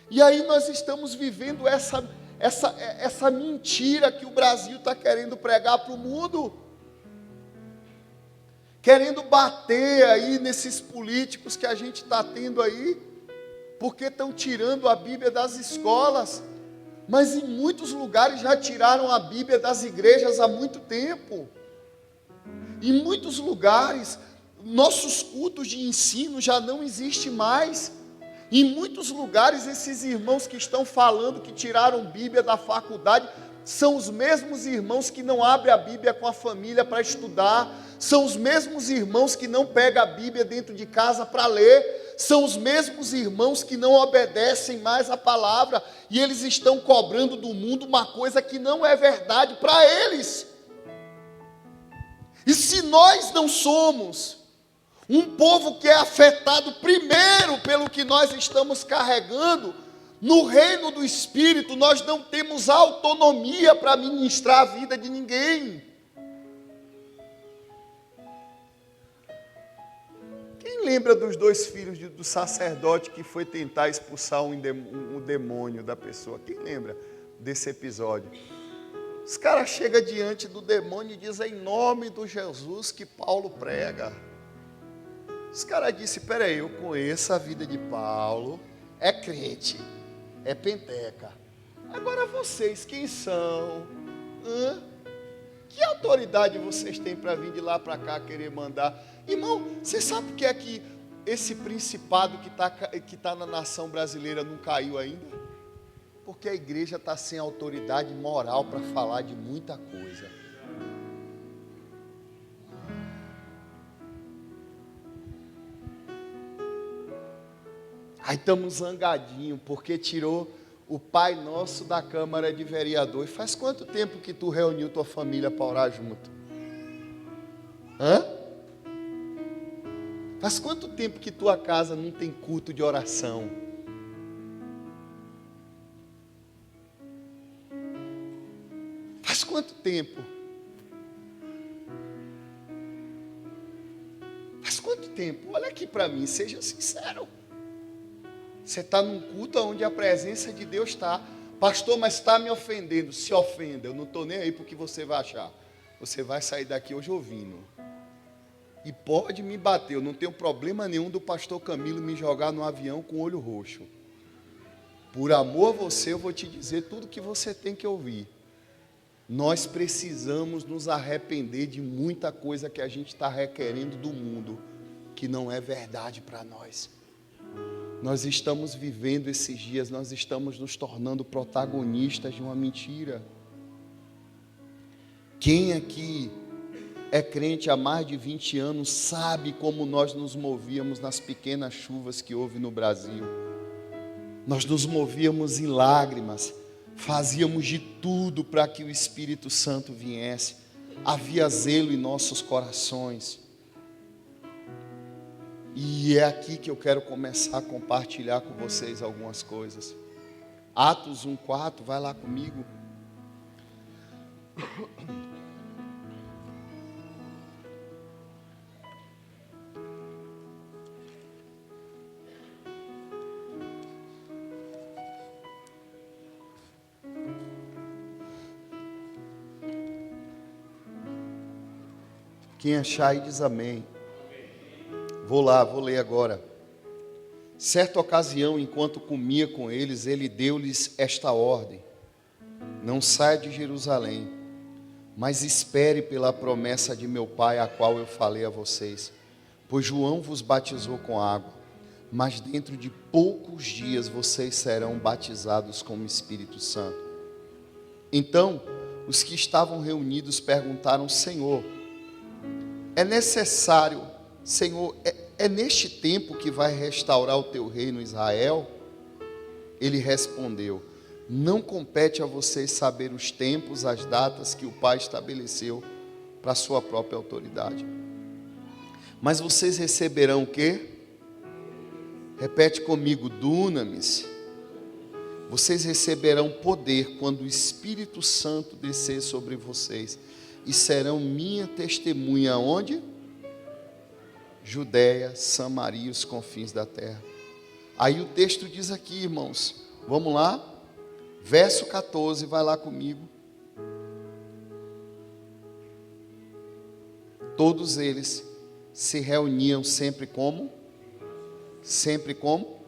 E aí nós estamos vivendo essa mentira que o Brasil está querendo pregar para o mundo. Querendo bater aí nesses políticos que a gente está tendo aí, porque estão tirando a Bíblia das escolas, mas em muitos lugares já tiraram a Bíblia das igrejas há muito tempo. Em muitos lugares, nossos cultos de ensino já não existem mais. Em muitos lugares, esses irmãos que estão falando que tiraram Bíblia da faculdade, são os mesmos irmãos que não abrem a Bíblia com a família para estudar, são os mesmos irmãos que não pegam a Bíblia dentro de casa para ler, são os mesmos irmãos que não obedecem mais a palavra, e eles estão cobrando do mundo uma coisa que não é verdade para eles. E se nós não somos um povo que é afetado primeiro pelo que nós estamos carregando, no reino do Espírito nós não temos autonomia para ministrar a vida de ninguém. Quem lembra dos dois filhos do sacerdote que foi tentar expulsar um demônio da pessoa? Quem lembra desse episódio? Os caras chegam diante do demônio e dizem, em nome do Jesus que Paulo prega. Os caras disseram, peraí, eu conheço a vida de Paulo, é crente, é penteca. Agora vocês, quem são? Que autoridade vocês têm para vir de lá para cá querer mandar? Irmão, você sabe o que é que esse principado que tá na nação brasileira não caiu ainda? Porque a igreja está sem autoridade moral para falar de muita coisa. Aí estamos zangadinhos, porque tirou o Pai Nosso da Câmara de Vereador. E faz quanto tempo que tu reuniu tua família para orar junto? Hã? Faz quanto tempo que tua casa não tem culto de oração? Faz quanto tempo? Faz quanto tempo? Olha aqui para mim, seja sincero. Você está num culto onde a presença de Deus está. Pastor, mas está me ofendendo. Se ofenda, eu não estou nem aí para o que você vai achar. Você vai sair daqui hoje ouvindo. E pode me bater, eu não tenho problema nenhum do pastor Camilo me jogar no avião com o olho roxo. Por amor a você, eu vou te dizer tudo que você tem que ouvir. Nós precisamos nos arrepender de muita coisa que a gente está requerendo do mundo, que não é verdade para nós. Nós estamos vivendo esses dias, nós estamos nos tornando protagonistas de uma mentira. Quem aqui é crente há mais de 20 anos sabe como nós nos movíamos nas pequenas chuvas que houve no Brasil. Nós nos movíamos em lágrimas, fazíamos de tudo para que o Espírito Santo viesse. Havia zelo em nossos corações. E é aqui que eu quero começar a compartilhar com vocês algumas coisas. Atos 1:4, vai lá comigo. Quem achar aí diz amém. Vou ler agora. Certa ocasião, enquanto comia com eles, ele deu-lhes esta ordem: não saia de Jerusalém, mas espere pela promessa de meu Pai, a qual eu falei a vocês. Pois João vos batizou com água, mas dentro de poucos dias vocês serão batizados com o Espírito Santo. Então, os que estavam reunidos perguntaram: Senhor, é necessário... Senhor, é neste tempo que vai restaurar o teu reino Israel? Ele respondeu: não compete a vocês saber os tempos, as datas que o Pai estabeleceu para a sua própria autoridade. Mas vocês receberão o quê? Repete comigo: dunamis. Vocês receberão poder quando o Espírito Santo descer sobre vocês, e serão minha testemunha onde? Judéia, Samaria e os confins da terra. Aí o texto diz aqui, irmãos, vamos lá? Verso 14, vai lá comigo. Todos eles se reuniam sempre como? Sempre como?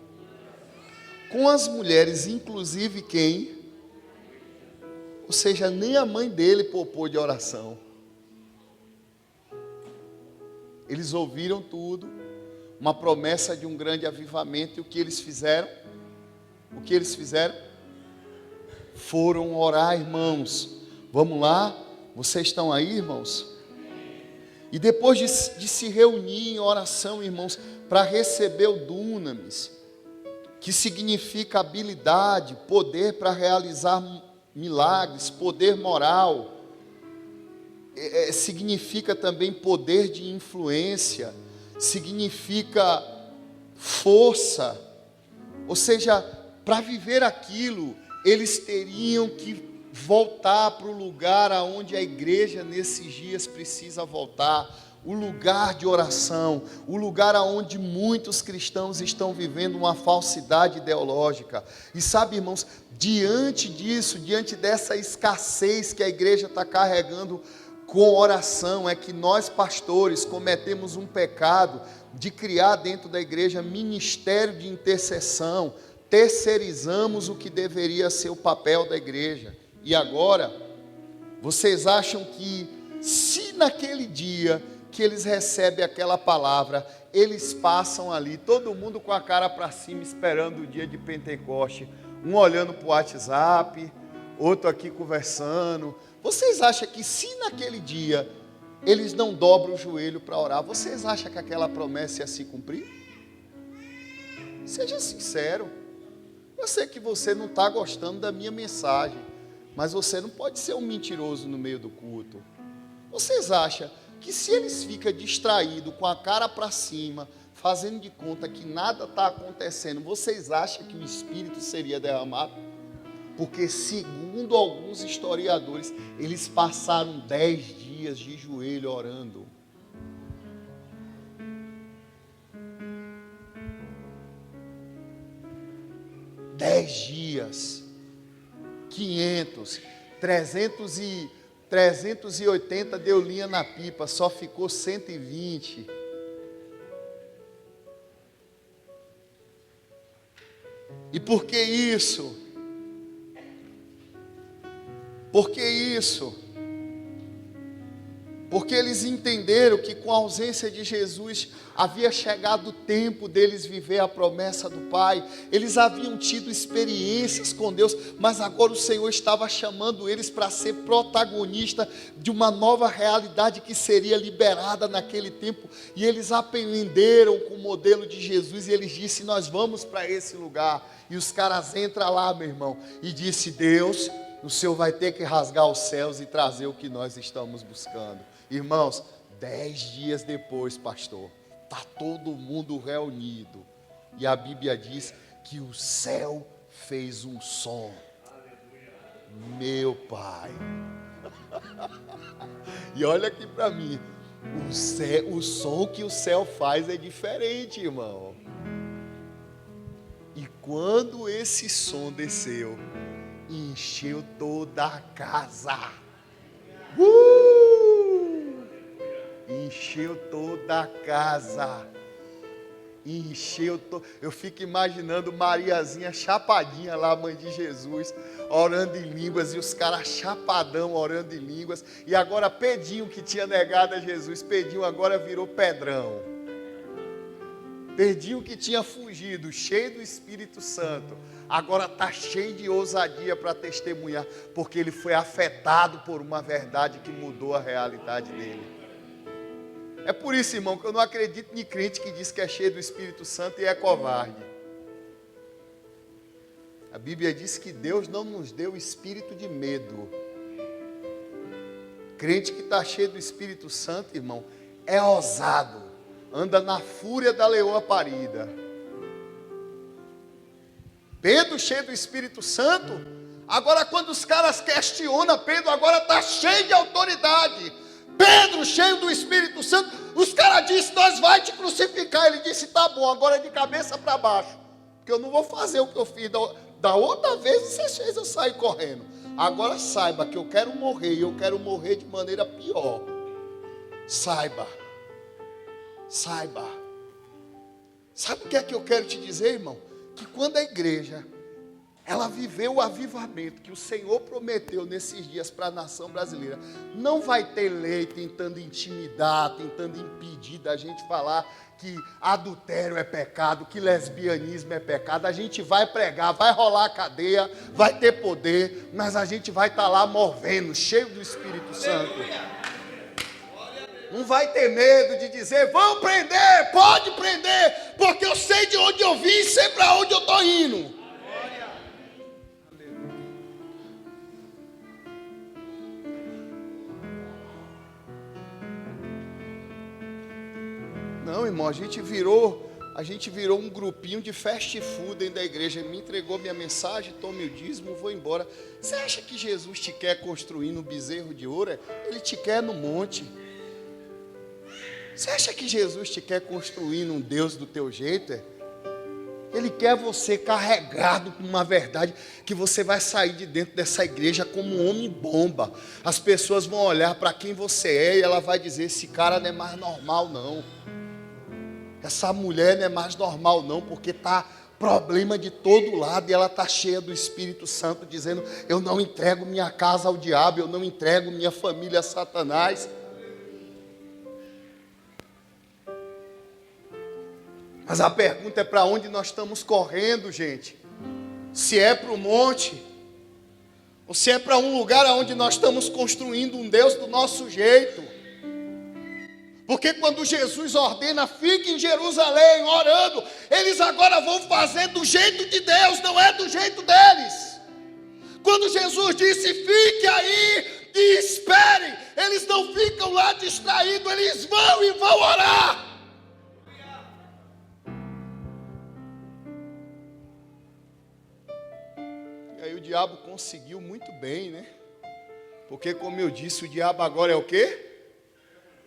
Com as mulheres, inclusive quem? Ou seja, nem a mãe dele poupou de oração. Eles ouviram tudo, uma promessa de um grande avivamento, e o que eles fizeram? O que eles fizeram? Foram orar, irmãos. Vamos lá? Vocês estão aí, irmãos? E depois de se reunir em oração, irmãos, para receber o dunamis, que significa habilidade, poder para realizar milagres, poder moral, significa também poder de influência, significa força. Ou seja, para viver aquilo, eles teriam que voltar para o lugar aonde a igreja nesses dias precisa voltar, o lugar de oração, o lugar aonde muitos cristãos estão vivendo uma falsidade ideológica. E sabe, irmãos, diante disso, diante dessa escassez que a igreja está carregando com oração, é que nós pastores cometemos um pecado de criar dentro da igreja ministério de intercessão, terceirizamos o que deveria ser o papel da igreja. E agora, vocês acham que se naquele dia que eles recebem aquela palavra, eles passam ali, todo mundo com a cara para cima, esperando o dia de Pentecoste, um olhando para o WhatsApp, outro aqui conversando. Vocês acham que se naquele dia eles não dobram o joelho para orar, vocês acham que aquela promessa ia se cumprir? Seja sincero. Eu sei que você não está gostando da minha mensagem, mas você não pode ser um mentiroso no meio do culto. Vocês acham que se eles ficam distraídos, com a cara para cima, fazendo de conta que nada está acontecendo, vocês acham que o Espírito seria derramado? Porque segundo alguns historiadores, eles passaram 10 dias de joelho orando. 10 dias, 500, 380 deu linha na pipa, só ficou 120. E por que isso? Por que isso? Porque eles entenderam que com a ausência de Jesus havia chegado o tempo deles viver a promessa do Pai. Eles haviam tido experiências com Deus, mas agora o Senhor estava chamando eles para ser protagonista de uma nova realidade que seria liberada naquele tempo. E eles aprenderam com o modelo de Jesus e eles disseram: nós vamos para esse lugar. E os caras entram lá, meu irmão, e disse: Deus, o Senhor vai ter que rasgar os céus e trazer o que nós estamos buscando. Irmãos, 10 dias depois, pastor, está todo mundo reunido. E a Bíblia diz que o céu fez um som. Meu Pai. E olha aqui para mim. O som que o céu faz é diferente, irmão. E quando esse som desceu, encheu toda a casa. Encheu toda a casa. Eu fico imaginando Mariazinha chapadinha lá, mãe de Jesus, orando em línguas, e os caras chapadão orando em línguas. E agora Pedrinho, que tinha negado a Jesus, Pedrinho agora virou Pedrão. Pedrinho, que tinha fugido, cheio do Espírito Santo, agora está cheio de ousadia para testemunhar, porque ele foi afetado por uma verdade que mudou a realidade dele. É por isso, irmão, que eu não acredito em crente que diz que é cheio do Espírito Santo e é covarde. A Bíblia diz que Deus não nos deu espírito de medo. Crente que está cheio do Espírito Santo, irmão, é ousado, anda na fúria da leoa parida. Pedro cheio do Espírito Santo, agora quando os caras questionam Pedro, agora está cheio de autoridade. Pedro cheio do Espírito Santo, os caras dizem: nós vai te crucificar. Ele disse: tá bom, agora é de cabeça para baixo, porque eu não vou fazer o que eu fiz da outra vez, vocês fez eu sair correndo. Agora saiba que eu quero morrer, e eu quero morrer de maneira pior. Saiba. Sabe o que é que eu quero te dizer, irmão? Que quando a igreja, ela viveu o avivamento que o Senhor prometeu nesses dias para a nação brasileira, não vai ter lei tentando intimidar, tentando impedir da gente falar que adultério é pecado, que lesbianismo é pecado. A gente vai pregar, vai rolar cadeia, vai ter poder, mas a gente vai estar lá movendo, cheio do Espírito Santo. Não vai ter medo de dizer: vão prender, pode prender, porque eu sei de onde eu vim e sei para onde eu estou indo. Não, irmão, a gente virou um grupinho de fast food dentro da igreja. Ele me entregou minha mensagem: tome o dízimo, vou embora. Você acha que Jesus te quer construindo um bezerro de ouro? Ele te quer no monte. Você acha que Jesus te quer construindo um Deus do teu jeito? Ele quer você carregado com uma verdade, que você vai sair de dentro dessa igreja como um homem bomba. As pessoas vão olhar para quem você é e ela vai dizer: esse cara não é mais normal não. Essa mulher não é mais normal não, porque está problema de todo lado e ela está cheia do Espírito Santo, dizendo: eu não entrego minha casa ao diabo, eu não entrego minha família a Satanás. Mas a pergunta é para onde nós estamos correndo, gente? Se é para o monte, ou se é para um lugar onde nós estamos construindo um Deus do nosso jeito. Porque quando Jesus ordena, fique em Jerusalém orando, eles agora vão fazer do jeito de Deus, não é do jeito deles. Quando Jesus disse, fique aí e espere, eles não ficam lá distraídos, eles vão e vão orar. E aí o diabo conseguiu muito bem, né? Porque como eu disse, o diabo agora é o quê?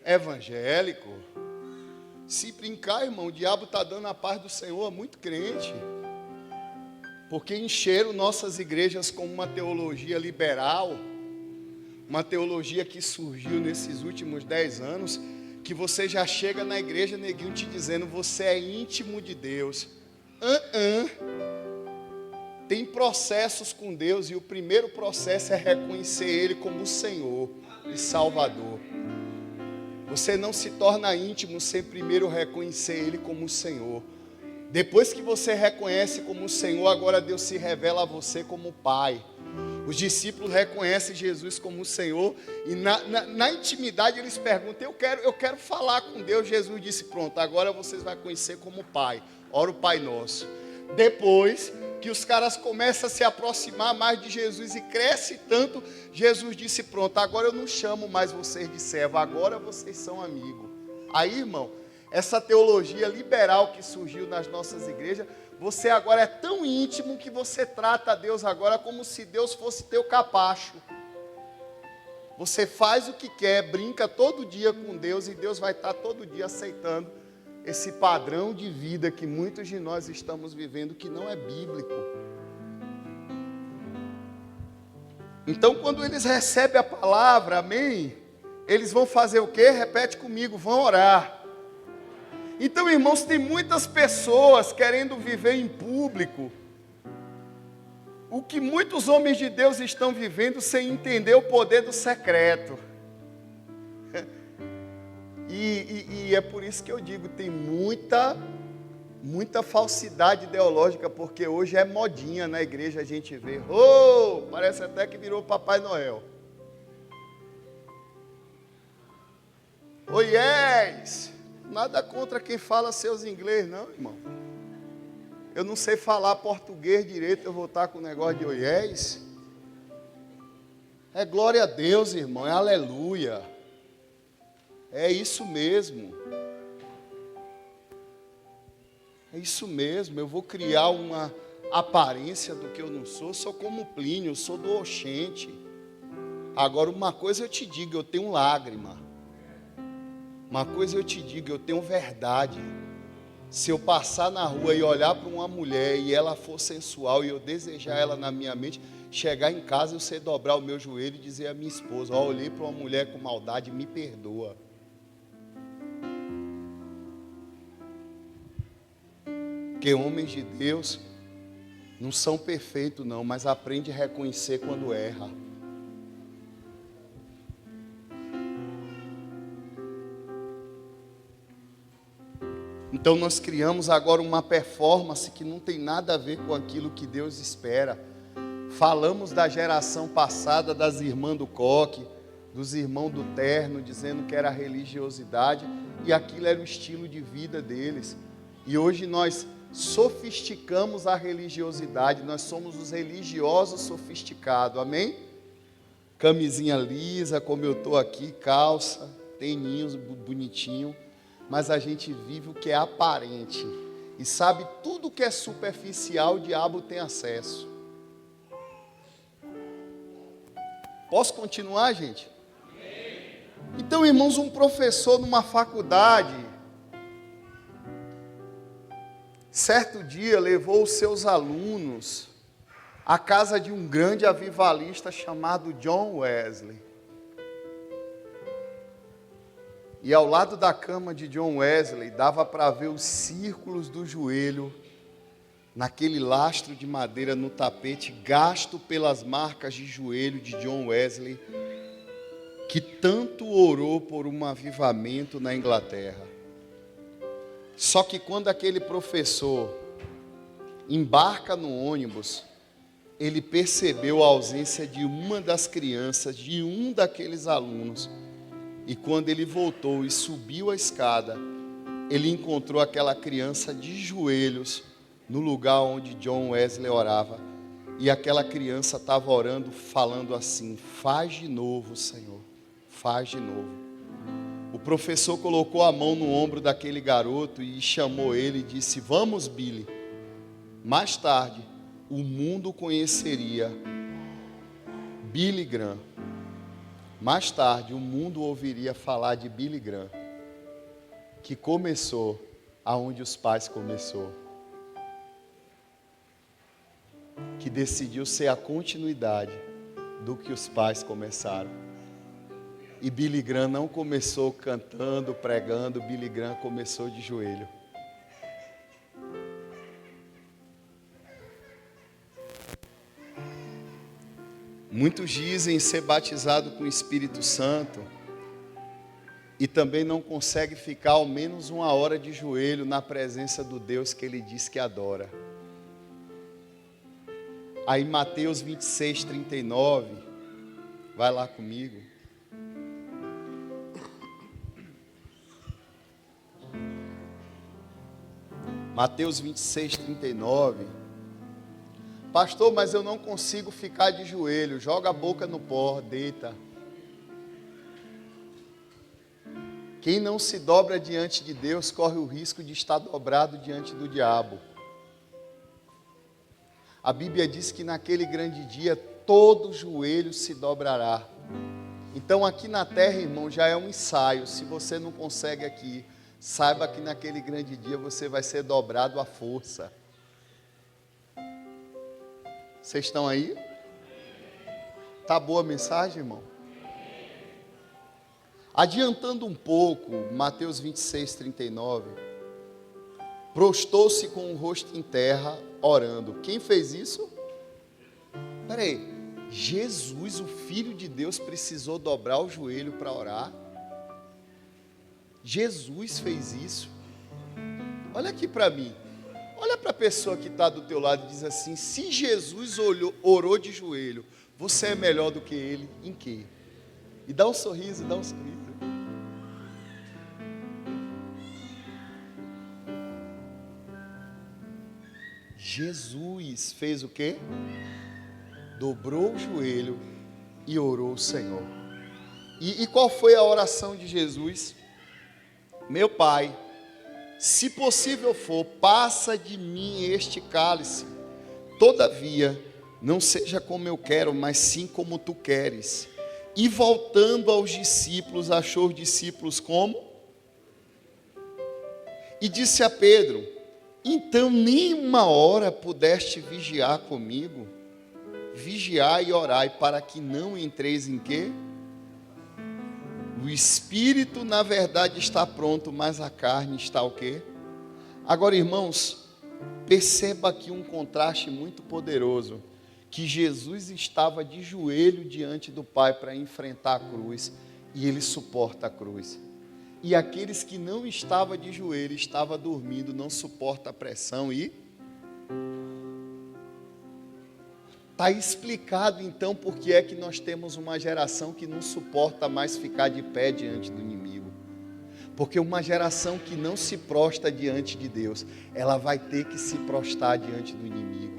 Evangélico. Se brincar, irmão, o diabo está dando a paz do Senhor a muito crente. Porque encheram nossas igrejas com uma teologia liberal, uma teologia que surgiu nesses últimos 10 anos, que você já chega na igreja, neguinho, te dizendo, você é íntimo de Deus. Tem processos com Deus, e o primeiro processo é reconhecer Ele como Senhor e Salvador. Você não se torna íntimo sem primeiro reconhecer Ele como Senhor. Depois que você reconhece como Senhor, agora Deus se revela a você como Pai. Os discípulos reconhecem Jesus como Senhor e na intimidade eles perguntam, eu quero falar com Deus. Jesus disse, pronto, agora vocês vão conhecer como Pai. Ora o Pai Nosso. Depois que os caras começam a se aproximar mais de Jesus e cresce tanto, Jesus disse, pronto, agora eu não chamo mais vocês de servo, agora vocês são amigos. Aí, irmão, essa teologia liberal que surgiu nas nossas igrejas, você agora é tão íntimo que você trata a Deus agora como se Deus fosse teu capacho. Você faz o que quer, brinca todo dia com Deus e Deus vai estar todo dia aceitando esse padrão de vida que muitos de nós estamos vivendo, que não é bíblico. Então, quando eles recebem a palavra, amém, eles vão fazer o quê? Repete comigo, vão orar. Então, irmãos, tem muitas pessoas querendo viver em público o que muitos homens de Deus estão vivendo sem entender o poder do secreto. E é por isso que eu digo, tem muita falsidade ideológica, porque hoje é modinha na igreja a gente vê. Parece até que virou Papai Noel. Yes! Nada contra quem fala seus inglês, não, irmão. Eu não sei falar português direito, eu vou estar com o negócio de yes. É glória a Deus, irmão, é aleluia. É isso mesmo. É isso mesmo, eu vou criar uma aparência do que eu não sou como Plínio, eu sou do Oxente. Agora, uma coisa eu te digo, eu tenho lágrima. Uma coisa eu te digo, eu tenho verdade. Se eu passar na rua e olhar para uma mulher e ela for sensual e eu desejar ela na minha mente, chegar em casa eu sei dobrar o meu joelho e dizer à minha esposa, olhei para uma mulher com maldade, me perdoa. Porque homens de Deus não são perfeitos não, mas aprende a reconhecer quando erra. Então nós criamos agora uma performance que não tem nada a ver com aquilo que Deus espera. Falamos da geração passada, das irmãs do coque, dos irmãos do terno, dizendo que era religiosidade, e aquilo era o estilo de vida deles. E hoje nós sofisticamos a religiosidade, nós somos os religiosos sofisticados, amém? Camisinha lisa, como eu estou aqui, calça, teninhos bonitinho, mas a gente vive o que é aparente, e sabe, tudo que é superficial, o diabo tem acesso. Posso continuar, gente? Então, irmãos, um professor numa faculdade, certo dia levou os seus alunos à casa de um grande avivalista chamado John Wesley. E ao lado da cama de John Wesley, dava para ver os círculos do joelho, naquele lastro de madeira no tapete, gasto pelas marcas de joelho de John Wesley, que tanto orou por um avivamento na Inglaterra. Só que quando aquele professor embarca no ônibus, ele percebeu a ausência de uma das crianças, de um daqueles alunos. E quando ele voltou e subiu a escada, ele encontrou aquela criança de joelhos no lugar onde John Wesley orava. E aquela criança estava orando, falando assim: faz de novo, Senhor, faz de novo. O professor colocou a mão no ombro daquele garoto e chamou ele e disse: vamos, Billy. Mais tarde, o mundo conheceria Billy Graham. Mais tarde, o mundo ouviria falar de Billy Graham, que começou aonde os pais começou, que decidiu ser a continuidade do que os pais começaram. E Billy Graham não começou cantando, pregando, Billy Graham começou de joelho. Muitos dizem ser batizado com o Espírito Santo e também não consegue ficar ao menos uma hora de joelho na presença do Deus que ele diz que adora. Aí Mateus 26, 39, vai lá comigo. Mateus 26, 39. Pastor, mas eu não consigo ficar de joelho. Joga a boca no pó, deita. Quem não se dobra diante de Deus corre o risco de estar dobrado diante do diabo. A Bíblia diz que naquele grande dia todo joelho se dobrará. Então aqui na terra, irmão, já é um ensaio. Se você não consegue aqui, saiba que naquele grande dia você vai ser dobrado à força. Vocês estão aí? Tá boa a mensagem, irmão? Adiantando um pouco, Mateus 26, 39. Prostou-se com o rosto em terra, orando. Quem fez isso? Espera aí. Jesus, o Filho de Deus, precisou dobrar o joelho para orar? Jesus fez isso? Olha aqui para mim. Olha para a pessoa que está do teu lado e diz assim: se Jesus orou de joelho, você é melhor do que ele em quê? E dá um sorriso, dá um sorriso. Jesus fez o quê? Dobrou o joelho e orou ao Senhor. E qual foi a oração de Jesus? Meu Pai, se possível for, passa de mim este cálice. Todavia, não seja como eu quero, mas sim como tu queres. E voltando aos discípulos, achou os discípulos como? E disse a Pedro: então nem uma hora pudeste vigiar comigo? Vigiai e orai, para que não entreis em quê? O espírito, na verdade, está pronto, mas a carne está o quê? Agora, irmãos, perceba aqui um contraste muito poderoso, que Jesus estava de joelho diante do Pai para enfrentar a cruz, e ele suporta a cruz. E aqueles que não estavam de joelho, estavam dormindo, não suporta a pressão e... Está explicado então por que é que nós temos uma geração que não suporta mais ficar de pé diante do inimigo. Porque uma geração que não se prostra diante de Deus, ela vai ter que se prostrar diante do inimigo.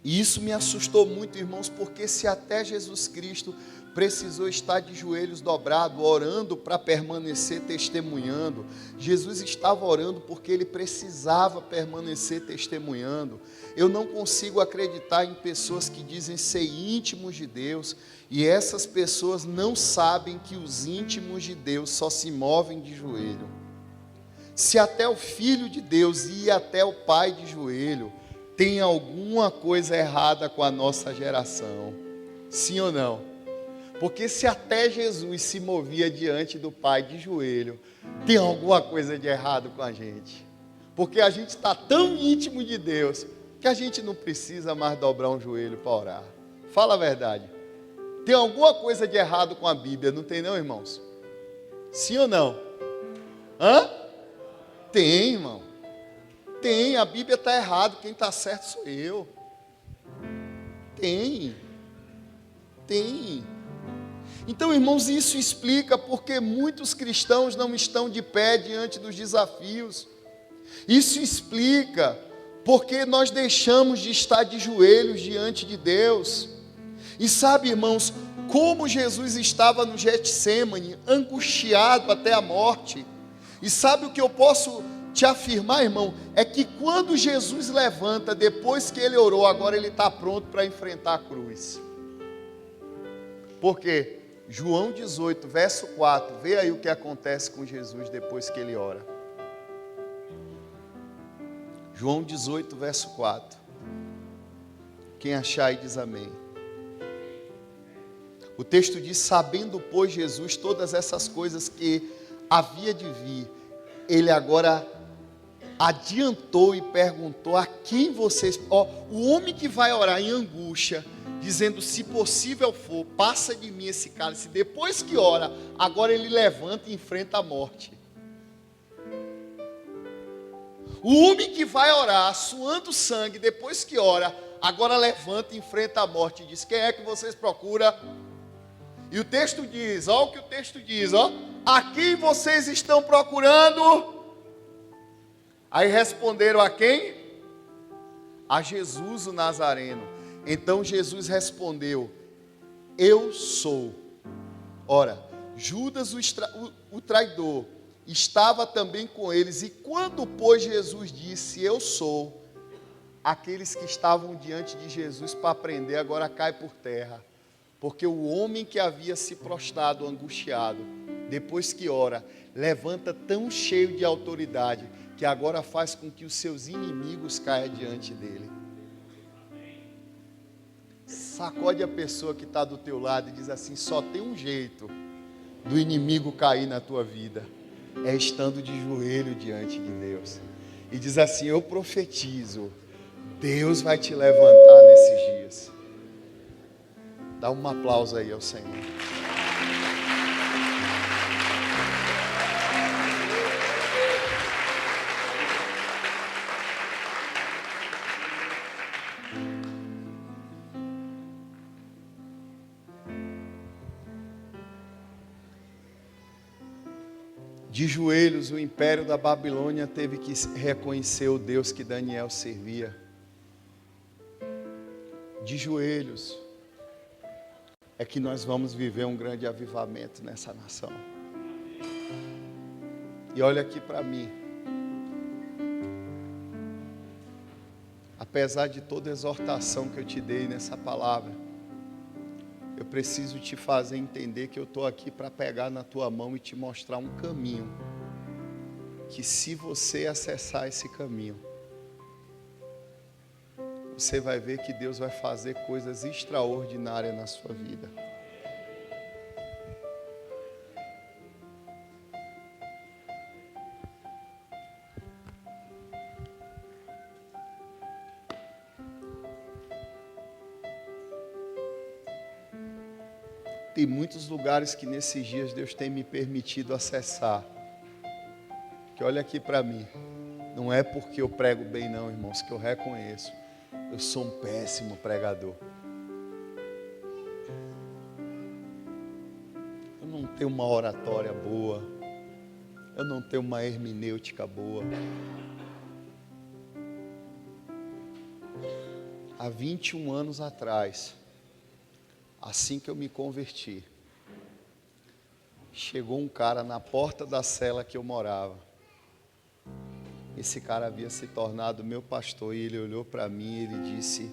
E isso me assustou muito, irmãos, porque se até Jesus Cristo precisou estar de joelhos dobrados, orando para permanecer testemunhando, Jesus estava orando porque ele precisava permanecer testemunhando. Eu não consigo acreditar em pessoas que dizem ser íntimos de Deus, e essas pessoas não sabem que os íntimos de Deus só se movem de joelho. Se até o Filho de Deus ia até o Pai de joelho, tem alguma coisa errada com a nossa geração. Sim ou não? Porque se até Jesus se movia diante do Pai de joelho, tem alguma coisa de errado com a gente. Porque a gente está tão íntimo de Deus, que a gente não precisa mais dobrar um joelho para orar. Fala a verdade. Tem alguma coisa de errado com a Bíblia, não tem não, irmãos? Sim ou não? Hã? Tem, irmão. Tem, a Bíblia está errada, quem está certo sou eu. Tem. Então, irmãos, isso explica porque muitos cristãos não estão de pé diante dos desafios. Isso explica porque nós deixamos de estar de joelhos diante de Deus. E sabe, irmãos, como Jesus estava no Getsêmani, angustiado até a morte. E sabe o que eu posso te afirmar, irmão? É que quando Jesus levanta, depois que ele orou, agora ele está pronto para enfrentar a cruz. Por quê? João 18, verso 4, vê aí o que acontece com Jesus depois que ele ora. João 18, verso 4. Quem achar aí diz amém. O texto diz: sabendo, pois, Jesus todas essas coisas que havia de vir, ele agora adiantou e perguntou: a quem vocês... o homem que vai orar em angústia, dizendo: se possível for, passa de mim esse cálice. Depois que ora, agora ele levanta e enfrenta a morte. O homem que vai orar, suando sangue, depois que ora, agora levanta e enfrenta a morte. E diz: quem é que vocês procuram? E o texto diz, olha o que o texto diz, a quem vocês estão procurando? Aí responderam: a quem? A Jesus o Nazareno. Então Jesus respondeu: eu sou. Ora, Judas o traidor estava também com eles, e quando, pois, Jesus disse: eu sou, aqueles que estavam diante de Jesus para prender agora caem por terra, porque o homem que havia se prostrado, angustiado, depois que ora, levanta tão cheio de autoridade, que agora faz com que os seus inimigos caiam diante dele. Sacode a pessoa que está do teu lado e diz assim: só tem um jeito do inimigo cair na tua vida, é estando de joelho diante de Deus. E diz assim: eu profetizo, Deus vai te levantar nesses dias. Dá um aplauso aí ao Senhor. De joelhos, o império da Babilônia teve que reconhecer o Deus que Daniel servia. De joelhos é que nós vamos viver um grande avivamento nessa nação. E olha aqui para mim. Apesar de toda a exortação que eu te dei nessa palavra, eu preciso te fazer entender que eu estou aqui para pegar na tua mão e te mostrar um caminho, que se você acessar esse caminho, você vai ver que Deus vai fazer coisas extraordinárias na sua vida. Tem muitos lugares que nesses dias Deus tem me permitido acessar. Que olha aqui para mim. Não é porque eu prego bem não, irmãos, que eu reconheço. Eu sou um péssimo pregador. Eu não tenho uma oratória boa. Eu não tenho uma hermenêutica boa. Há 21 anos atrás, assim que eu me converti, chegou um cara na porta da cela que eu morava. Esse cara havia se tornado meu pastor e ele olhou para mim e ele disse: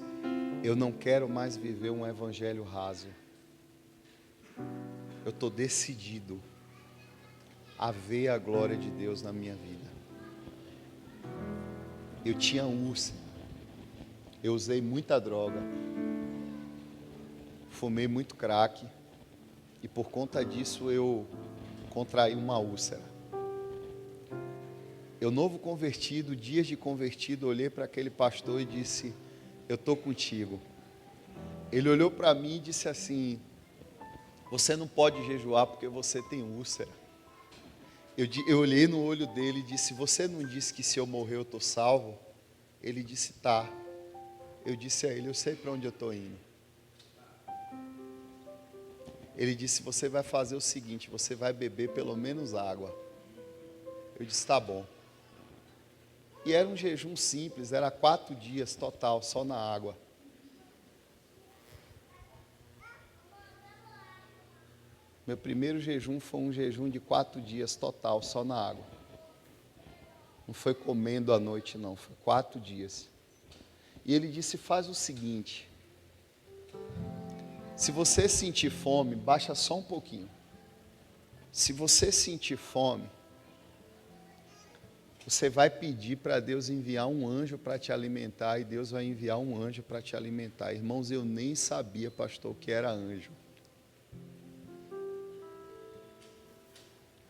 eu não quero mais viver um evangelho raso. Eu estou decidido a ver a glória de Deus na minha vida. Eu tinha úlcera, eu usei muita droga, fumei muito crack e por conta disso eu contraí uma úlcera. Eu novo convertido, dias de convertido, olhei para aquele pastor e disse: eu estou contigo. Ele olhou para mim e disse assim: Você não pode jejuar porque você tem úlcera. Eu olhei no olho dele e disse: você não disse que se eu morrer eu estou salvo? Ele disse: tá. Eu disse a ele: eu sei para onde eu estou indo. Ele disse: você vai fazer o seguinte, você vai beber pelo menos água. Eu disse: tá bom. E era um jejum simples, era 4 dias total, só na água. Meu primeiro jejum foi um jejum de 4 dias total, só na água. Não foi comendo à noite não, foi 4 dias. E ele disse: faz o seguinte, se você sentir fome, baixa só um pouquinho. Se você sentir fome, você vai pedir para Deus enviar um anjo para te alimentar, e Deus vai enviar um anjo para te alimentar. Irmãos, eu nem sabia, pastor, o que era anjo.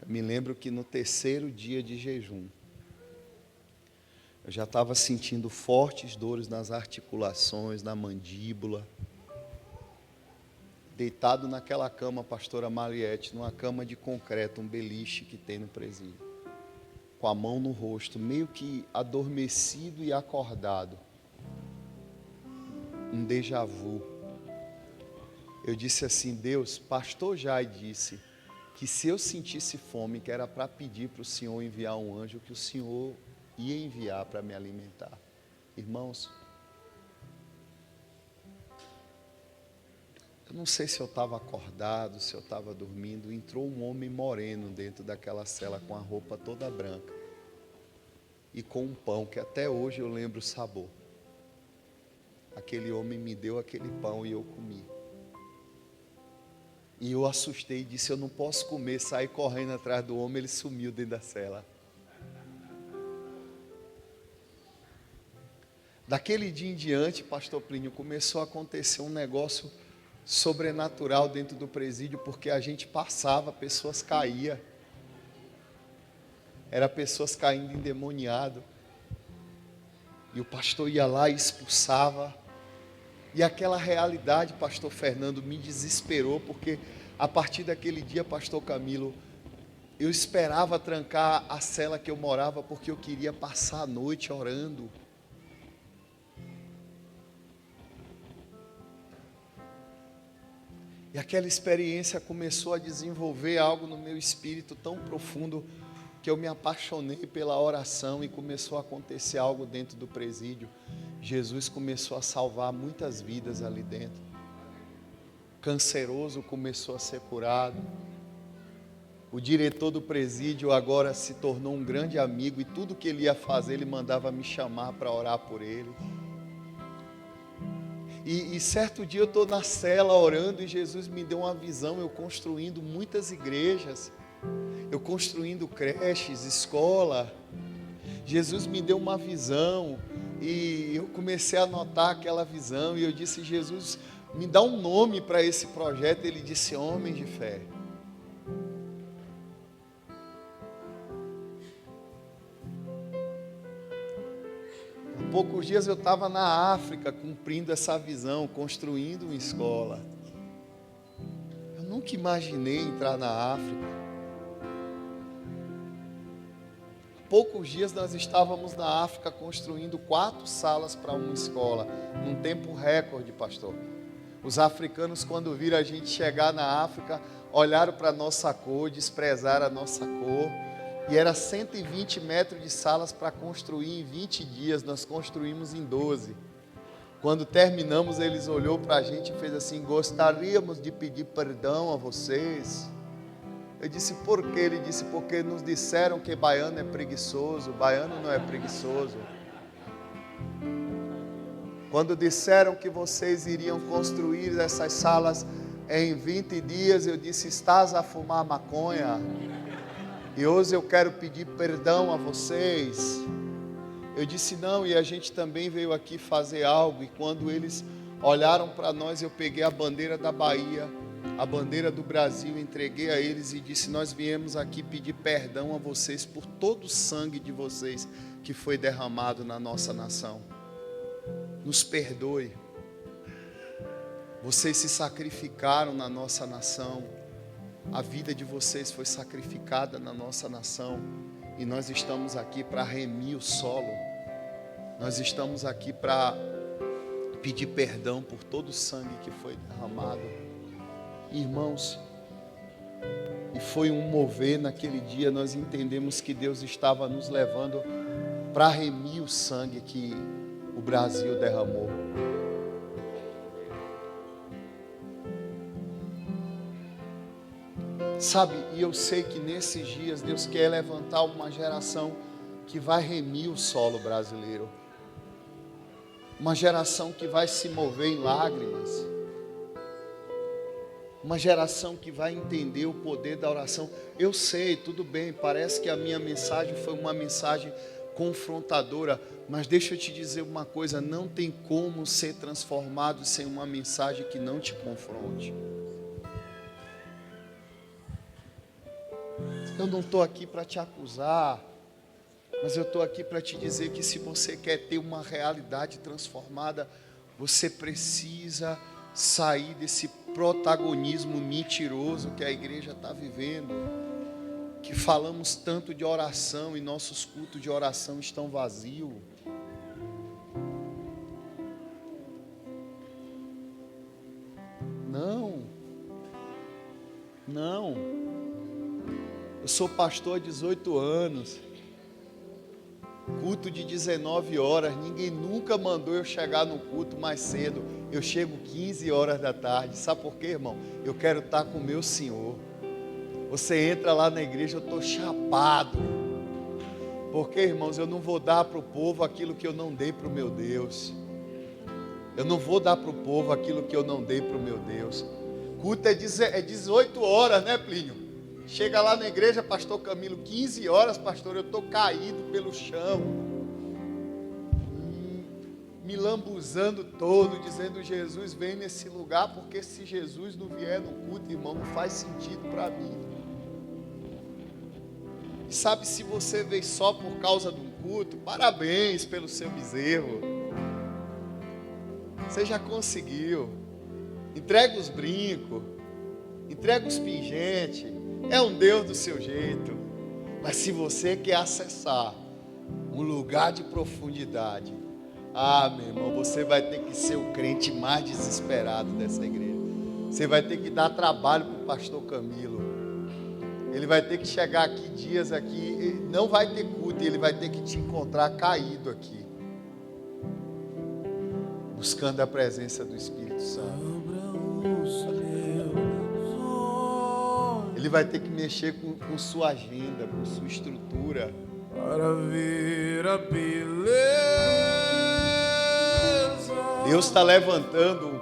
Eu me lembro que no 3º dia de jejum, eu já estava sentindo fortes dores nas articulações, na mandíbula. Deitado naquela cama, pastora Mariette, numa cama de concreto, um beliche que tem no presídio. Com a mão no rosto, meio que adormecido e acordado. Um déjà vu. Eu disse assim: Deus, pastor Jai disse que se eu sentisse fome, que era para pedir para o Senhor enviar um anjo, que o Senhor ia enviar para me alimentar. Irmãos, eu não sei se eu estava acordado, se eu estava dormindo, entrou um homem moreno dentro daquela cela com a roupa toda branca e com um pão que até hoje eu lembro o sabor. Aquele homem me deu aquele pão e eu comi. E eu assustei e disse: eu não posso comer. Saí correndo atrás do homem, ele sumiu dentro da cela. Daquele dia em diante, pastor Plínio, começou a acontecer um negócio sobrenatural dentro do presídio, porque a gente passava, pessoas caíam. Era pessoas caindo endemoniado. E o pastor ia lá e expulsava. E aquela realidade, pastor Fernando, me desesperou, porque a partir daquele dia, pastor Camilo, eu esperava trancar a cela que eu morava, porque eu queria passar a noite orando. E aquela experiência começou a desenvolver algo no meu espírito tão profundo, que eu me apaixonei pela oração e começou a acontecer algo dentro do presídio. Jesus começou a salvar muitas vidas ali dentro. Canceroso começou a ser curado. O diretor do presídio agora se tornou um grande amigo, e tudo que ele ia fazer, ele mandava me chamar para orar por ele. E certo dia eu estou na cela orando e Jesus me deu uma visão, eu construindo muitas igrejas, eu construindo creches, escola. Jesus me deu uma visão e eu comecei a anotar aquela visão e eu disse: Jesus, me dá um nome para esse projeto. Ele disse: Homem de Fé. Há poucos dias eu estava na África cumprindo essa visão, construindo uma escola. Eu nunca imaginei entrar na África. Há poucos dias nós estávamos na África construindo 4 salas para uma escola, num tempo recorde, pastor. Os africanos, quando viram a gente chegar na África, olharam para a nossa cor, desprezaram a nossa cor. E era 120 metros de salas para construir em 20 dias, nós construímos em 12. Quando terminamos, eles olhou para a gente e fez assim: gostaríamos de pedir perdão a vocês. Eu disse: por quê? Ele disse: porque nos disseram que baiano é preguiçoso. Baiano não é preguiçoso. Quando disseram que vocês iriam construir essas salas em 20 dias, eu disse: estás a fumar maconha? E hoje eu quero pedir perdão a vocês. Eu disse: não, e a gente também veio aqui fazer algo. E quando eles olharam para nós, eu peguei a bandeira da Bahia, a bandeira do Brasil, entreguei a eles e disse: nós viemos aqui pedir perdão a vocês por todo o sangue de vocês que foi derramado na nossa nação. Nos perdoe. Vocês se sacrificaram na nossa nação. A vida de vocês foi sacrificada na nossa nação. E nós estamos aqui para remir o solo. Nós estamos aqui para pedir perdão por todo o sangue que foi derramado. Irmãos, e foi um mover naquele dia. Nós entendemos que Deus estava nos levando para remir o sangue que o Brasil derramou. Sabe, e eu sei que nesses dias Deus quer levantar uma geração que vai remir o solo brasileiro. Uma geração que vai se mover em lágrimas. Uma geração que vai entender o poder da oração. Eu sei, tudo bem, parece que a minha mensagem foi uma mensagem confrontadora, mas deixa eu te dizer uma coisa, não tem como ser transformado sem uma mensagem que não te confronte. Eu não estou aqui para te acusar, mas eu estou aqui para te dizer que se você quer ter uma realidade transformada, você precisa sair desse protagonismo mentiroso que a igreja está vivendo, que falamos tanto de oração e nossos cultos de oração estão vazios. Não. Eu sou pastor há 18 anos. Culto de 19 horas. Ninguém nunca mandou eu chegar no culto mais cedo. Eu chego 15 horas da tarde. Sabe por quê, irmão? Eu quero estar com o meu Senhor. Você entra lá na igreja, eu estou chapado. Porque, irmãos, eu não vou dar para o povo aquilo que eu não dei para o meu Deus. Eu não vou dar para o povo aquilo que eu não dei para o meu Deus. Culto é 18 horas, né, Plínio? Chega lá na igreja, pastor Camilo, 15 horas, pastor, eu estou caído pelo chão, me lambuzando todo, dizendo, Jesus, vem nesse lugar, porque se Jesus não vier no culto, irmão, não faz sentido para mim. E sabe, se você veio só por causa de um culto, parabéns pelo seu bezerro. Você já conseguiu. Entrega os brincos, entrega os pingentes. É um Deus do seu jeito. Mas se você quer acessar um lugar de profundidade, meu irmão, você vai ter que ser o crente mais desesperado dessa igreja. Você vai ter que dar trabalho para o pastor Camilo. Ele vai ter que chegar aqui dias aqui, não vai ter culto, ele vai ter que te encontrar caído aqui, buscando a presença do Espírito Santo. Ele vai ter que mexer com sua agenda, com sua estrutura, para ver a beleza. Deus está levantando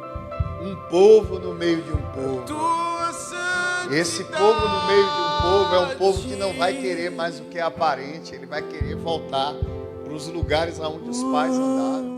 um povo no meio de um povo. Esse povo no meio de um povo é um povo que não vai querer mais o que é aparente. Ele vai querer voltar para os lugares onde os pais andaram.